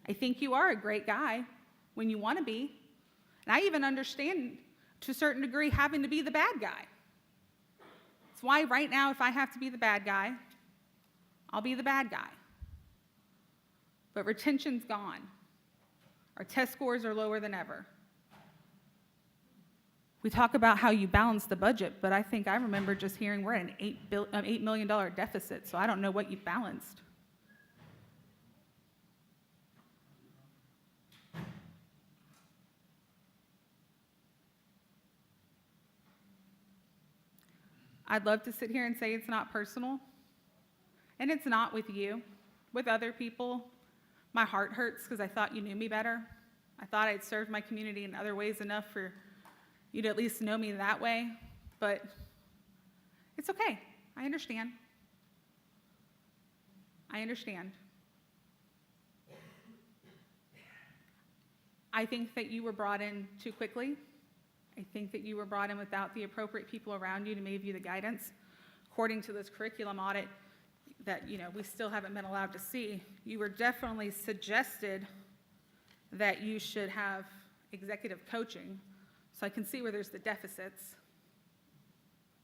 I think you are a great guy. when you want to be. And I even understand, to a certain degree, having to be the bad guy. It's why right now, if I have to be the bad guy, I'll be the bad guy. But retention's gone. Our test scores are lower than ever. We talk about how you balance the budget, but I think I remember just hearing we're at an $8 million deficit, so I don't know what you've balanced. I'd love to sit here and say it's not personal, and it's not with you. With other people, my heart hurts because I thought you knew me better. I thought I'd served my community in other ways enough for you to at least know me that way, but it's okay. I understand. I understand. I think that you were brought in too quickly. I think that you were brought in without the appropriate people around you to give you the guidance. According to this curriculum audit that we still haven't been allowed to see, you were definitely suggested that you should have executive coaching. So I can see where there's the deficits.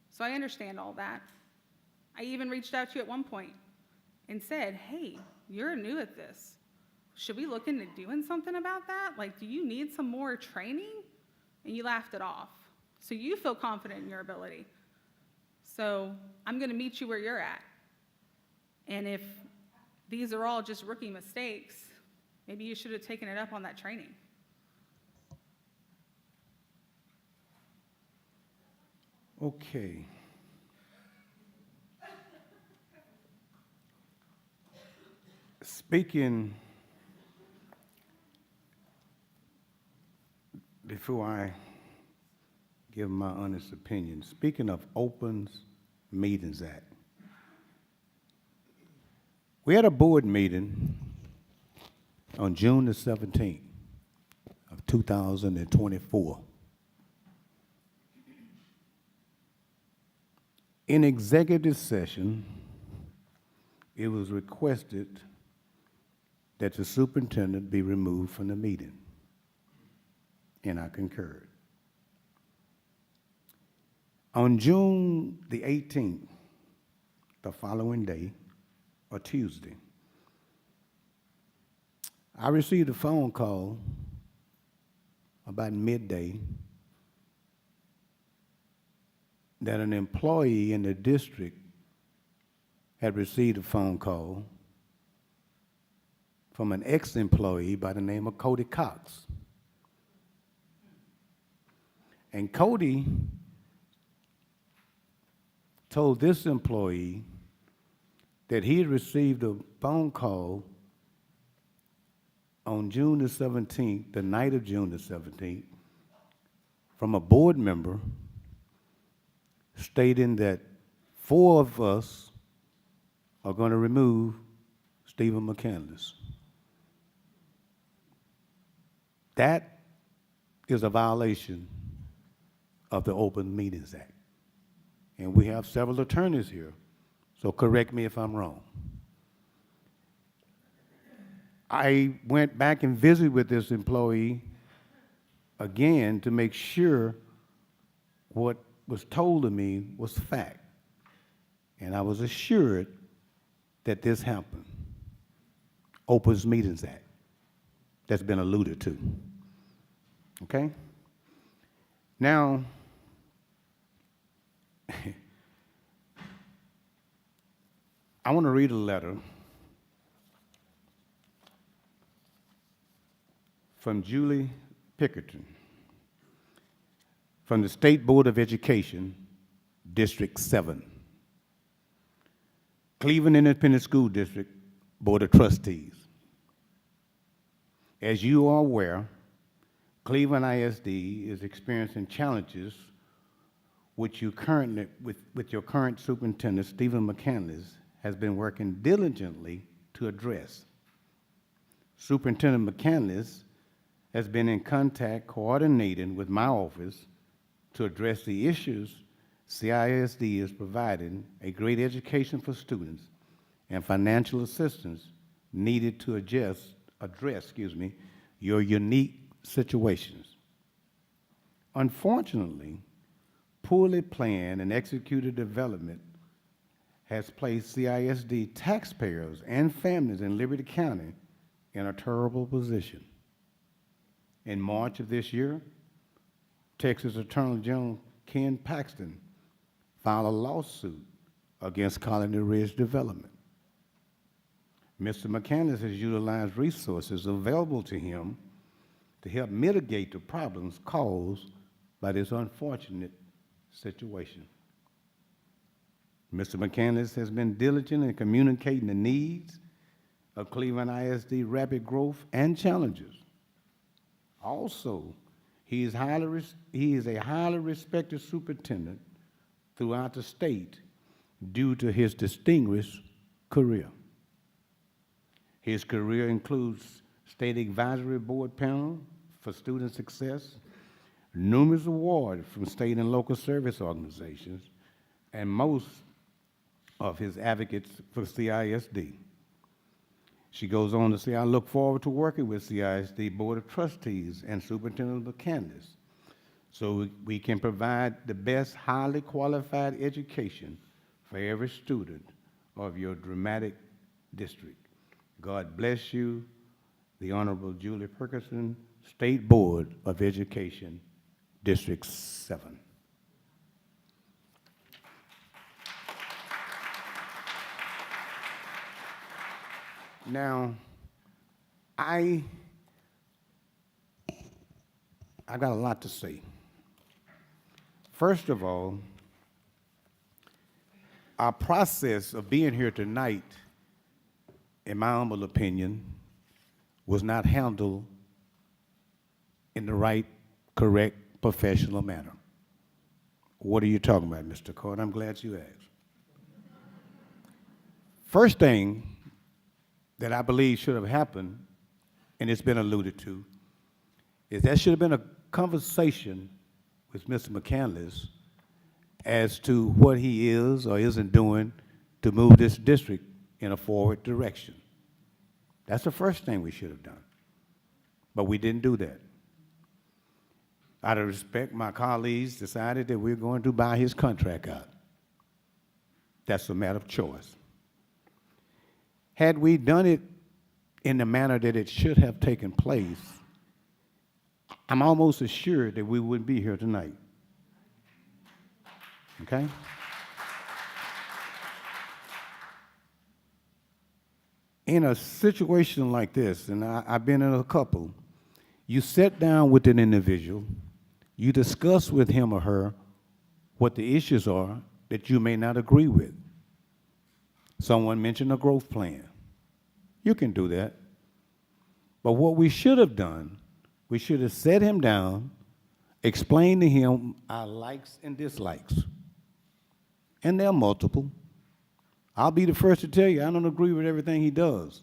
So I understand all that. I even reached out to you at one point and said, hey, you're new at this. Should we look into doing something about that? Like, do you need some more training? And you laughed it off. So you feel confident in your ability. So I'm going to meet you where you're at. And if these are all just rookie mistakes, maybe you should have taken it up on that training. Okay. Speaking, before I give my honest opinion, speaking of Open Meetings Act, we had a board meeting on June the 17th of 2024. In executive session, it was requested that the superintendent be removed from the meeting, and I concurred. On June the 18th, the following day, or Tuesday, I received a phone call about midday that an employee in the district had received a phone call from an ex-employee by the name of Cody Cox. And Cody told this employee that he had received a phone call on June the 17th, the night of June the 17th, from a board member stating that 4 of us are going to remove Stephen Mckenas. That is a violation of the Open Meetings Act. And we have several attorneys here, so correct me if I'm wrong. I went back and visited with this employee again to make sure what was told to me was fact. And I was assured that this happened. Open Meetings Act, that's been alluded to. Okay? Now, I want to read a letter from Julie Pickerton from the State Board of Education, District 7, Cleveland Independent School District Board of Trustees. As you are aware, Cleveland ISD is experiencing challenges which you currently, with your current superintendent, Stephen Mckenas, has been working diligently to address. Superintendent Mckenas has been in contact coordinating with my office to address the issues CISD is providing a great education for students and financial assistance needed to address your unique situations. Unfortunately, poorly planned and executed development has placed CISD taxpayers and families in Liberty County in a terrible position. In March of this year, Texas Attorney General Ken Paxton filed a lawsuit against Colony Ridge Development. Mr. Mckenas has utilized resources available to him to help mitigate the problems caused by this unfortunate situation. Mr. Mckenas has been diligent in communicating the needs of Cleveland ISD rapid growth and challenges. Also, he is a highly respected superintendent throughout the state due to his distinguished career. His career includes state advisory board panel for student success, numerous awards from state and local service organizations, and most of his advocates for CISD. She goes on to say, I look forward to working with CISD Board of Trustees and Superintendent Mckenas so we can provide the best highly qualified education for every student of your dramatic district. God bless you, the Honorable Julie Perkinson, State Board of Education, District 7. Now, I got a lot to say. First of all, our process of being here tonight, in my humble opinion, was not handled in the right, correct, professional manner. What are you talking about, Mr. Court? I'm glad you asked. First thing that I believe should have happened, and it's been alluded to, is there should have been a conversation with Mr. Mckenas as to what he is or isn't doing to move this district in a forward direction. That's the first thing we should have done. But we didn't do that. Out of respect, my colleagues decided that we're going to buy his contract out. That's a matter of choice. Had we done it in the manner that it should have taken place, I'm almost assured that we wouldn't be here tonight. Okay? In a situation like this, and I've been in a couple, you sit down with an individual, you discuss with him or her what the issues are that you may not agree with. Someone mentioned a growth plan. You can do that. But what we should have done, we should have sat him down, explained to him our likes and dislikes. And they're multiple. I'll be the first to tell you, I don't agree with everything he does.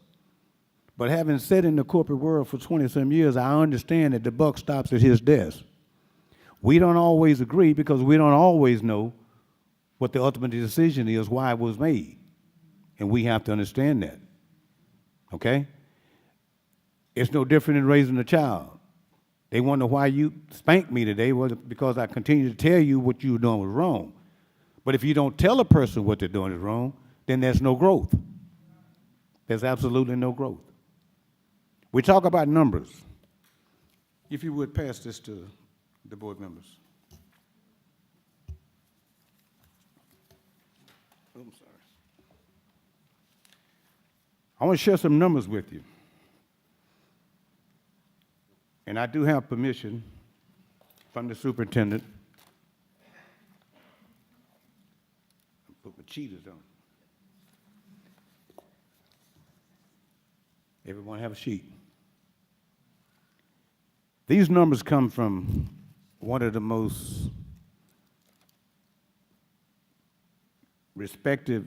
But having sat in the corporate world for 20-some years, I understand that the buck stops at his desk. We don't always agree because we don't always know what the ultimate decision is, why it was made. And we have to understand that. Okay? It's no different than raising a child. They wonder why you spanked me today. Well, because I continue to tell you what you were doing was wrong. But if you don't tell a person what they're doing is wrong, then there's no growth. There's absolutely no growth. We talk about numbers. If you would pass this to the board members. Oh, I'm sorry. I want to share some numbers with you. And I do have permission from the superintendent. I'll put my cheaters on. Everyone have a sheet. These numbers come from one of the most respected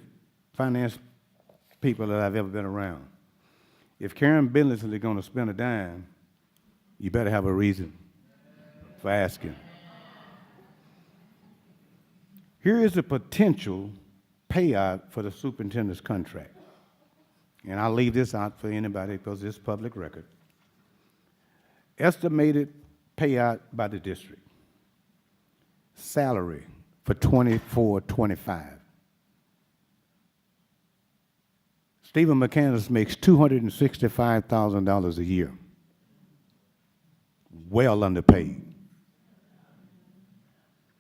finance people that I've ever been around. If Karen Billingsley is going to spend a dime, you better have a reason for asking. Here is the potential payout for the superintendent's contract. And I'll leave this out for anybody because it's public record. Estimated payout by the district. Salary for 24-25. Stephen Mckenas makes $265,000 a year. Well underpaid.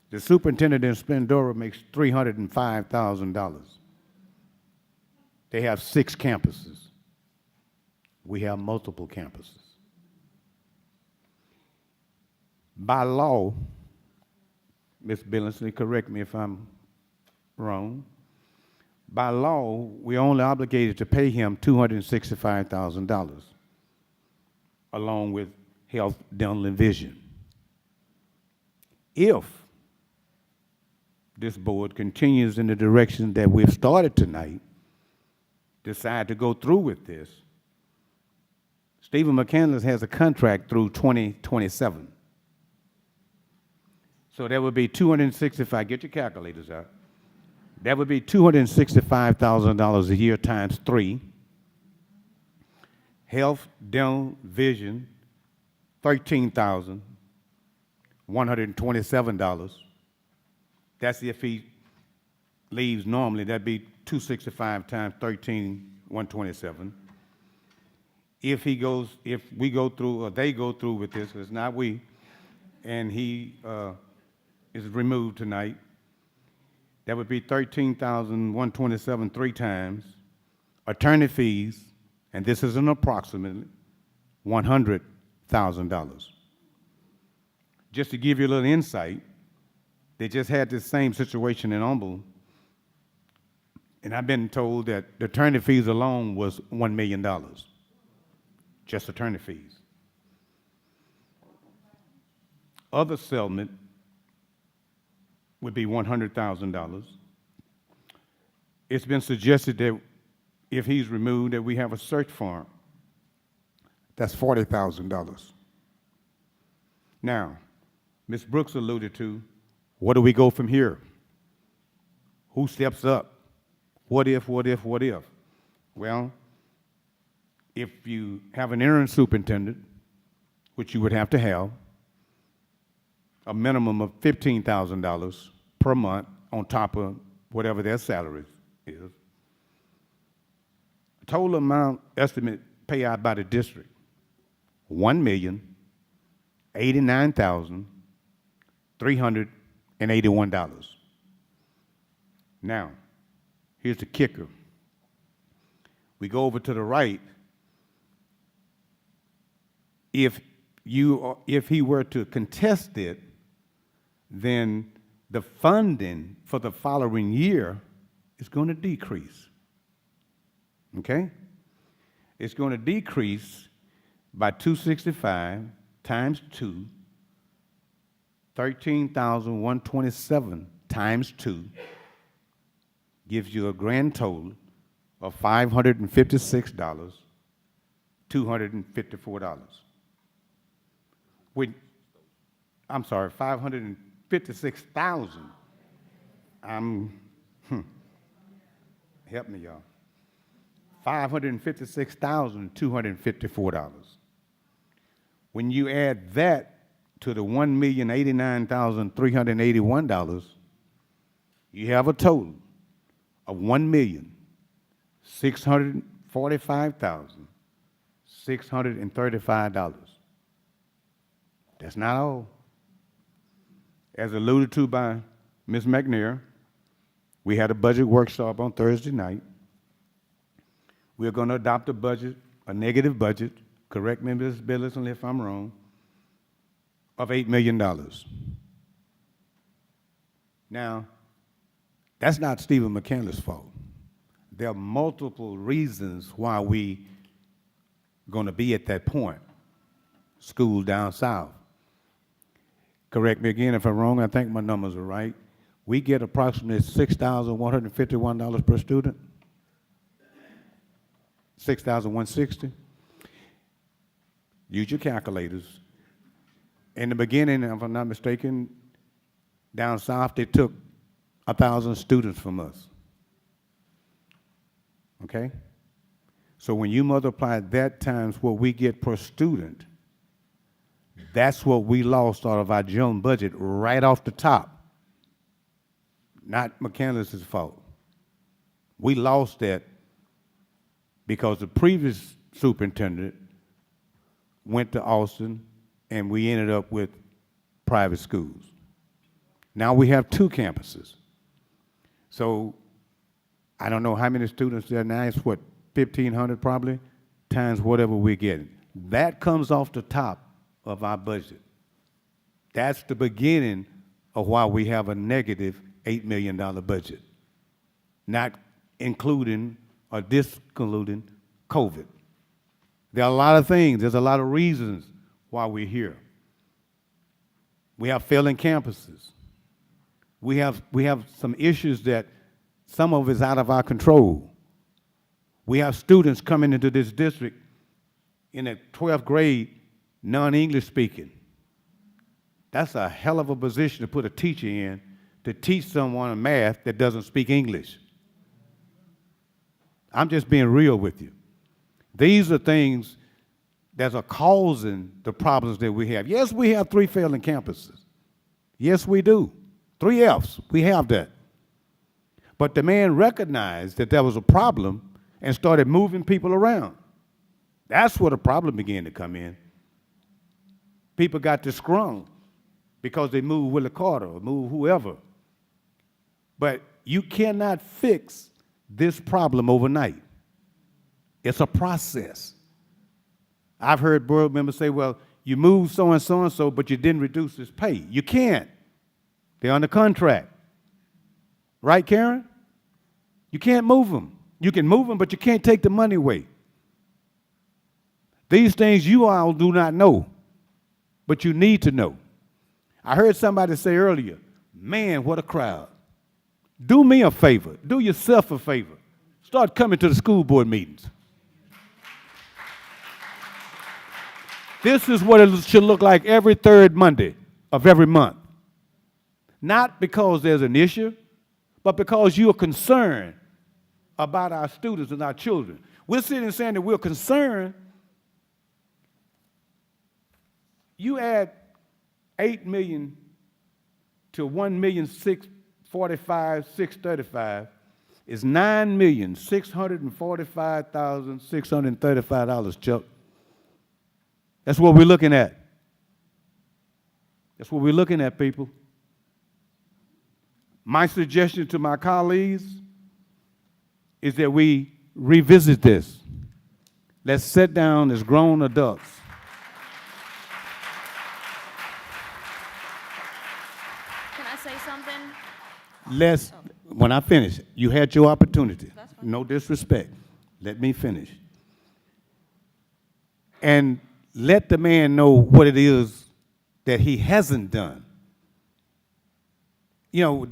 The superintendent in Splendora makes $305,000. They have 6 campuses. We have multiple campuses. By law, Ms. Billingsley, correct me if I'm wrong, by law, we're only obligated to pay him $265,000, along with health, dental, and vision. If this board continues in the direction that we've started tonight, decide to go through with this, Stephen Mckenas has a contract through 2027. So that would be 265, get your calculators out. That would be $265,000 a year times 3. Health, dental, vision, $13,127. That's if he leaves normally. That'd be 265 times 13,127. If we go through, or they go through with this, it's not we, and he is removed tonight, that would be 13,127 3 times. Attorney fees, and this is an approximately $100,000. Just to give you a little insight, they just had this same situation in Humble, and I've been told that the attorney fees alone was $1 million, just attorney fees. Other settlement would be $100,000. It's been suggested that if he's removed, that we have a search firm. That's $40,000. Now, Ms. Brooks alluded to, where do we go from here? Who steps up? What if, what if, what if? Well, if you have an interim superintendent, which you would have to have, a minimum of $15,000 per month on top of whatever their salary is. Total amount estimate payout by the district, $1,089,381. Now, here's the kicker. We go over to the right. If he were to contest it, then the funding for the following year is going to decrease. Okay? It's going to decrease by 265 times 2, 13,127 times 2 gives you a grand total of $556,254. I'm sorry, $556,000. Help me, y'all. $556,254. When you add that to the $1,089,381, you have a total of $1,645,635. That's not all. As alluded to by Ms. McNair, we had a budget workshop on Thursday night. We're going to adopt a budget, a negative budget, correct me, Ms. Billingsley, if I'm wrong, of $8 million. Now, that's not Stephen Mckenas' fault. There are multiple reasons why we going to be at that point. School down south. Correct me again if I'm wrong, I think my numbers are right. We get approximately $6,151 per student. $6,160. Use your calculators. In the beginning, if I'm not mistaken, down south, they took 1,000 students from us. Okay? So when you multiply that times what we get per student, That's what we lost out of our June budget right off the top. Not Mckenas' fault. We lost that because the previous superintendent went to Austin and we ended up with private schools. Now we have 2 campuses. So I don't know how many students there now. It's what, 1,500 probably, times whatever we're getting. That comes off the top of our budget. That's the beginning of why we have a negative $8 million budget, not including or discluding COVID. There are a lot of things, there's a lot of reasons why we're here. We have failing campuses. We have some issues that some of it's out of our control. We have students coming into this district in the 12th grade non-English speaking. That's a hell of a position to put a teacher in to teach someone math that doesn't speak English. I'm just being real with you. These are things that are causing the problems that we have. Yes, we have 3 failing campuses. Yes, we do. 3 Fs, we have that. But the man recognized that there was a problem and started moving people around. That's where the problem began to come in. People got disgruntled because they moved Willie Carter or moved whoever. But you cannot fix this problem overnight. It's a process. I've heard board members say, well, you moved so-and-so, but you didn't reduce his pay. You can't. They're under contract. Right, Karen? You can't move them. You can move them, but you can't take the money away. These things you all do not know, but you need to know. I heard somebody say earlier, man, what a crowd. Do me a favor. Do yourself a favor. Start coming to the school board meetings. This is what it should look like every 3rd Monday of every month. Not because there's an issue, but because you are concerned about our students and our children. We're sitting saying that we're concerned. You add 8 million to 1,645,635 is $9,645,635, Chuck. That's what we're looking at. That's what we're looking at, people. My suggestion to my colleagues is that we revisit this. Let's sit down as grown adults. Can I say something? When I finish, you had your opportunity. No disrespect. Let me finish. And let the man know what it is that he hasn't done. You know,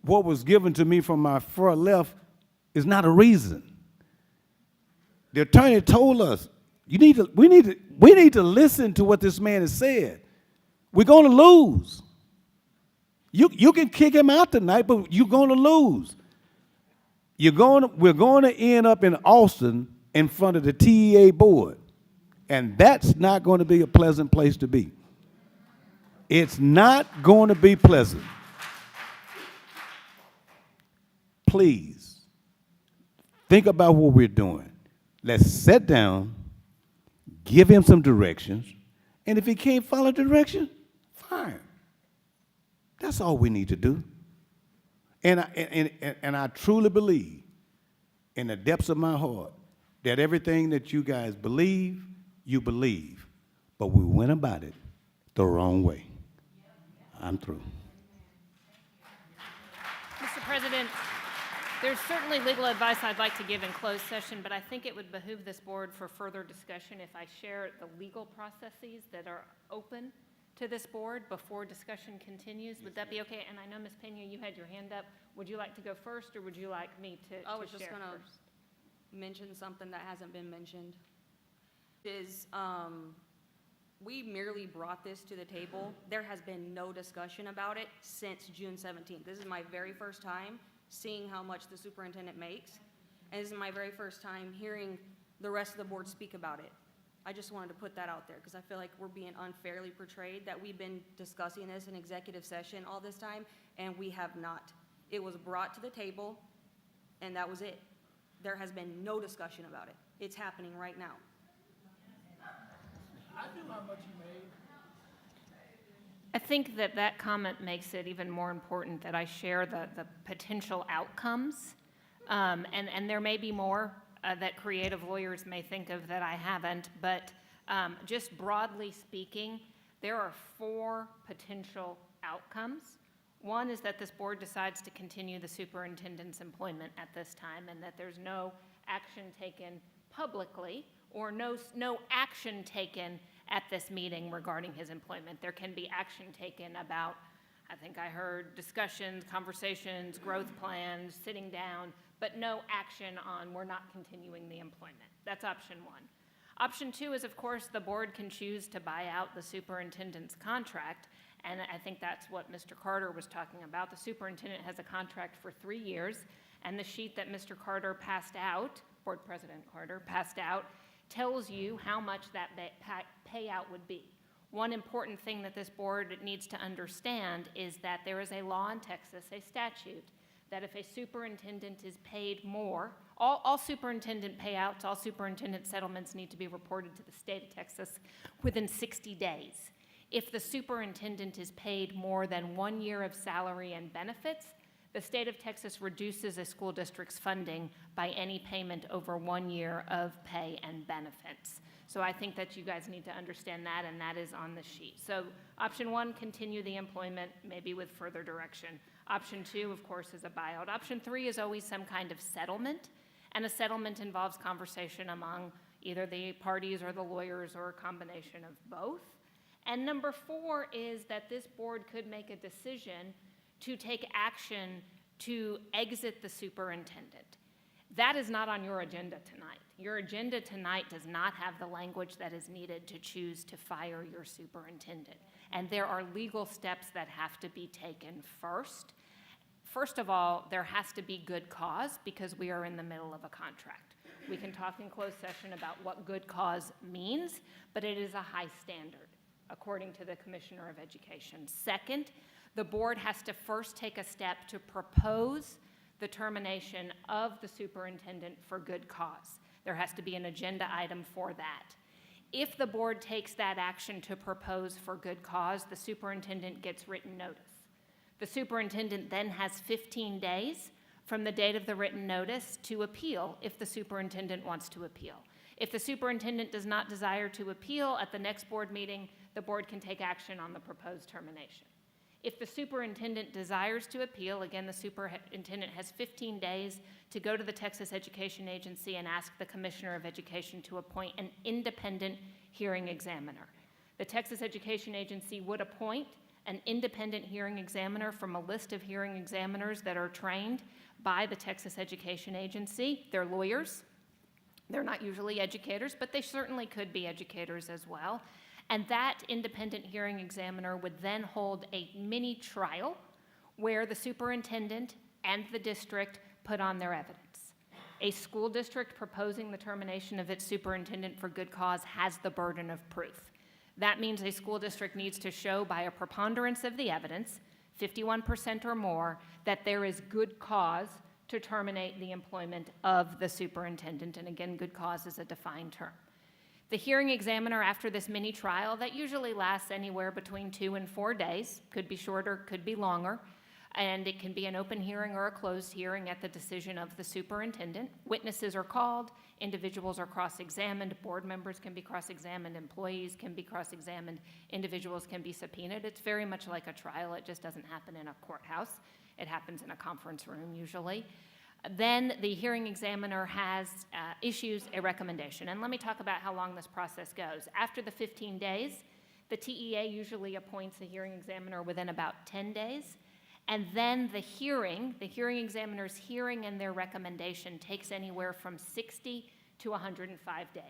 what was given to me from my far left is not a reason. The attorney told us, we need to listen to what this man has said. We're going to lose. You can kick him out tonight, but you're going to lose. We're going to end up in Austin in front of the TEA board, and that's not going to be a pleasant place to be. It's not going to be pleasant. Please, think about what we're doing. Let's sit down, give him some directions, and if he can't follow direction, fine. That's all we need to do. And I truly believe in the depths of my heart that everything that you guys believe, you believe. But we went about it the wrong way. I'm through. Mr. President, there's certainly legal advice I'd like to give in closed session, but I think it would behoove this board for further discussion if I share the legal processes that are open to this board before discussion continues. Would that be okay? And I know, Ms. Pena, you had your hand up. Would you like to go first, or would you like me to I was just share gonna first? mention something that hasn't been mentioned. We merely brought this to the table. There has been no discussion about it since June 17th. This is my very first time seeing how much the superintendent makes, and this is my very first time hearing the rest of the board speak about it. I just wanted to put that out there, because I feel like we're being unfairly portrayed, that we've been discussing this in executive session all this time, and we have not. It was brought to the table, and that was it. There has been no discussion about it. It's happening right now. I knew how much you made. I think that that comment makes it even more important that I share the potential outcomes. And there may be more that creative lawyers may think of that I haven't, but just broadly speaking, there are 4 potential outcomes. One is that this board decides to continue the superintendent's employment at this time, and that there's no action taken publicly or no action taken at this meeting regarding his employment. There can be action taken about, I think I heard discussions, conversations, growth plans, sitting down, but no action on we're not continuing the employment. That's option 1. Option 2 is, of course, the board can choose to buy out the superintendent's contract, and I think that's what Mr. Carter was talking about. The superintendent has a contract for 3 years, and the sheet that Mr. Carter passed out, Board President Carter passed out, tells you how much that payout would be. One important thing that this board needs to understand is that there is a law in Texas, a statute, that if a superintendent is paid more, all superintendent payouts, all superintendent settlements need to be reported to the state of Texas within 60 days. If the superintendent is paid more than 1 year of salary and benefits, the state of Texas reduces a school district's funding by any payment over 1 year of pay and benefits. So I think that you guys need to understand that, and that is on the sheet. So option 1, continue the employment, maybe with further direction. Option 2, of course, is a buyout. Option 3 is always some kind of settlement, and a settlement involves conversation among either the parties or the lawyers or a combination of both. And number 4 is that this board could make a decision to take action to exit the superintendent. That is not on your agenda tonight. Your agenda tonight does not have the language that is needed to choose to fire your superintendent. And there are legal steps that have to be taken first. First of all, there has to be good cause because we are in the middle of a contract. We can talk in closed session about what good cause means, but it is a high standard, according to the Commissioner of Education. Second, the board has to first take a step to propose the termination of the superintendent for good cause. There has to be an agenda item for that. If the board takes that action to propose for good cause, the superintendent gets written notice. The superintendent then has 15 days from the date of the written notice to appeal if the superintendent wants to appeal. If the superintendent does not desire to appeal at the next board meeting, the board can take action on the proposed termination. If the superintendent desires to appeal, again, the superintendent has 15 days to go to the Texas Education Agency and ask the Commissioner of Education to appoint an independent hearing examiner. The Texas Education Agency would appoint an independent hearing examiner from a list of hearing examiners that are trained by the Texas Education Agency. They're lawyers. They're not usually educators, but they certainly could be educators as well. And that independent hearing examiner would then hold a mini trial where the superintendent and the district put on their evidence. A school district proposing the termination of its superintendent for good cause has the burden of proof. That means a school district needs to show by a preponderance of the evidence, 51% or more, that there is good cause to terminate the employment of the superintendent. And again, good cause is a defined term. The hearing examiner, after this mini trial, that usually lasts anywhere between 2 and 4 days, could be shorter, could be longer, and it can be an open hearing or a closed hearing at the decision of the superintendent. Witnesses are called, individuals are cross-examined, board members can be cross-examined, employees can be cross-examined, individuals can be subpoenaed. It's very much like a trial. It just doesn't happen in a courthouse. It happens in a conference room usually. Then the hearing examiner issues a recommendation. And let me talk about how long this process goes. After the 15 days, the TEA usually appoints a hearing examiner within about 10 days. And then the hearing examiner's hearing and their recommendation takes anywhere from 60 to 105 days,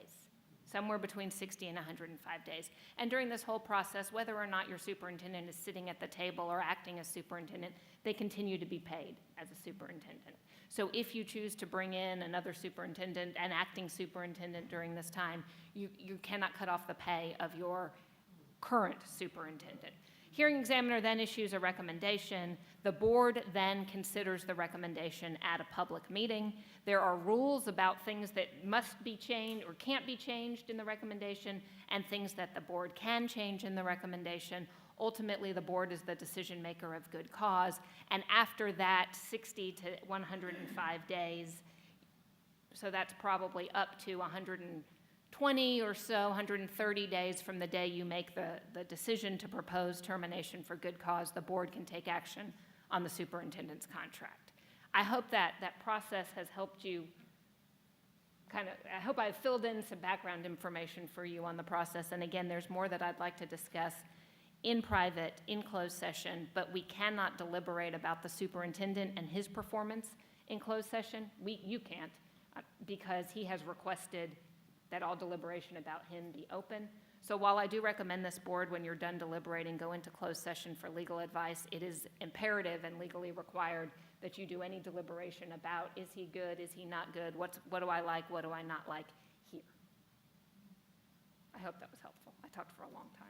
somewhere between 60 and 105 days. And during this whole process, whether or not your superintendent is sitting at the table or acting as superintendent, they continue to be paid as a superintendent. So if you choose to bring in another superintendent, an acting superintendent during this time, you cannot cut off the pay of your current superintendent. Hearing examiner then issues a recommendation. The board then considers the recommendation at a public meeting. There are rules about things that must be changed or can't be changed in the recommendation and things that the board can change in the recommendation. Ultimately, the board is the decision maker of good cause. And after that 60 to 105 days, so that's probably up to 120 or so, 130 days from the day you make the decision to propose termination for good cause, the board can take action on the superintendent's contract. I hope that process has helped you I hope I've filled in some background information for you on the process. And again, there's more that I'd like to discuss in private, in closed session, but we cannot deliberate about the superintendent and his performance in closed session. You can't, because he has requested that all deliberation about him be open. So while I do recommend this board, when you're done deliberating, go into closed session for legal advice, it is imperative and legally required that you do any deliberation about, is he good, is he not good, what do I like, what do I not like here. I hope that was helpful. I talked for a long time.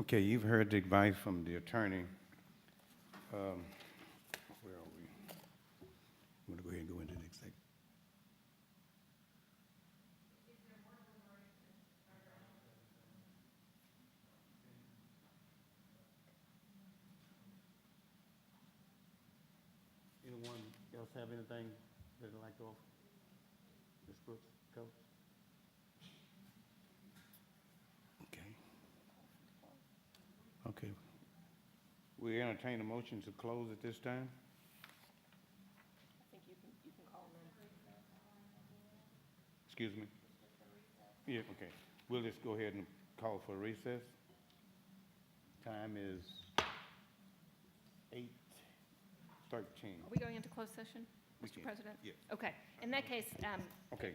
Okay, you've heard the advice from the attorney. Where are we? I'm going to go ahead and go into the executive. Anyone else have anything they'd like to offer? Ms. Brooks, Coach? Okay. We entertain a motion to close at this time? I think you can call them in. Excuse me? Yeah, okay. We'll just go ahead and call for a recess. Time is 8:13. Are we going into closed session, We Mr. can, President? yes. Okay. In that case, Okay.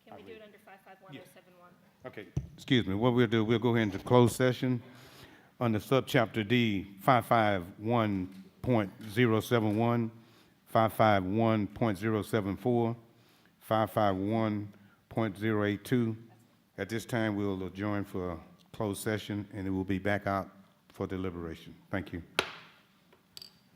can we do it under 551071? Okay, excuse me. What we'll do, we'll go ahead into closed session under subchapter D, 551.071, 551.074, 551.082. At this time, we'll adjourn for closed session, and it will be back out for deliberation. Thank you.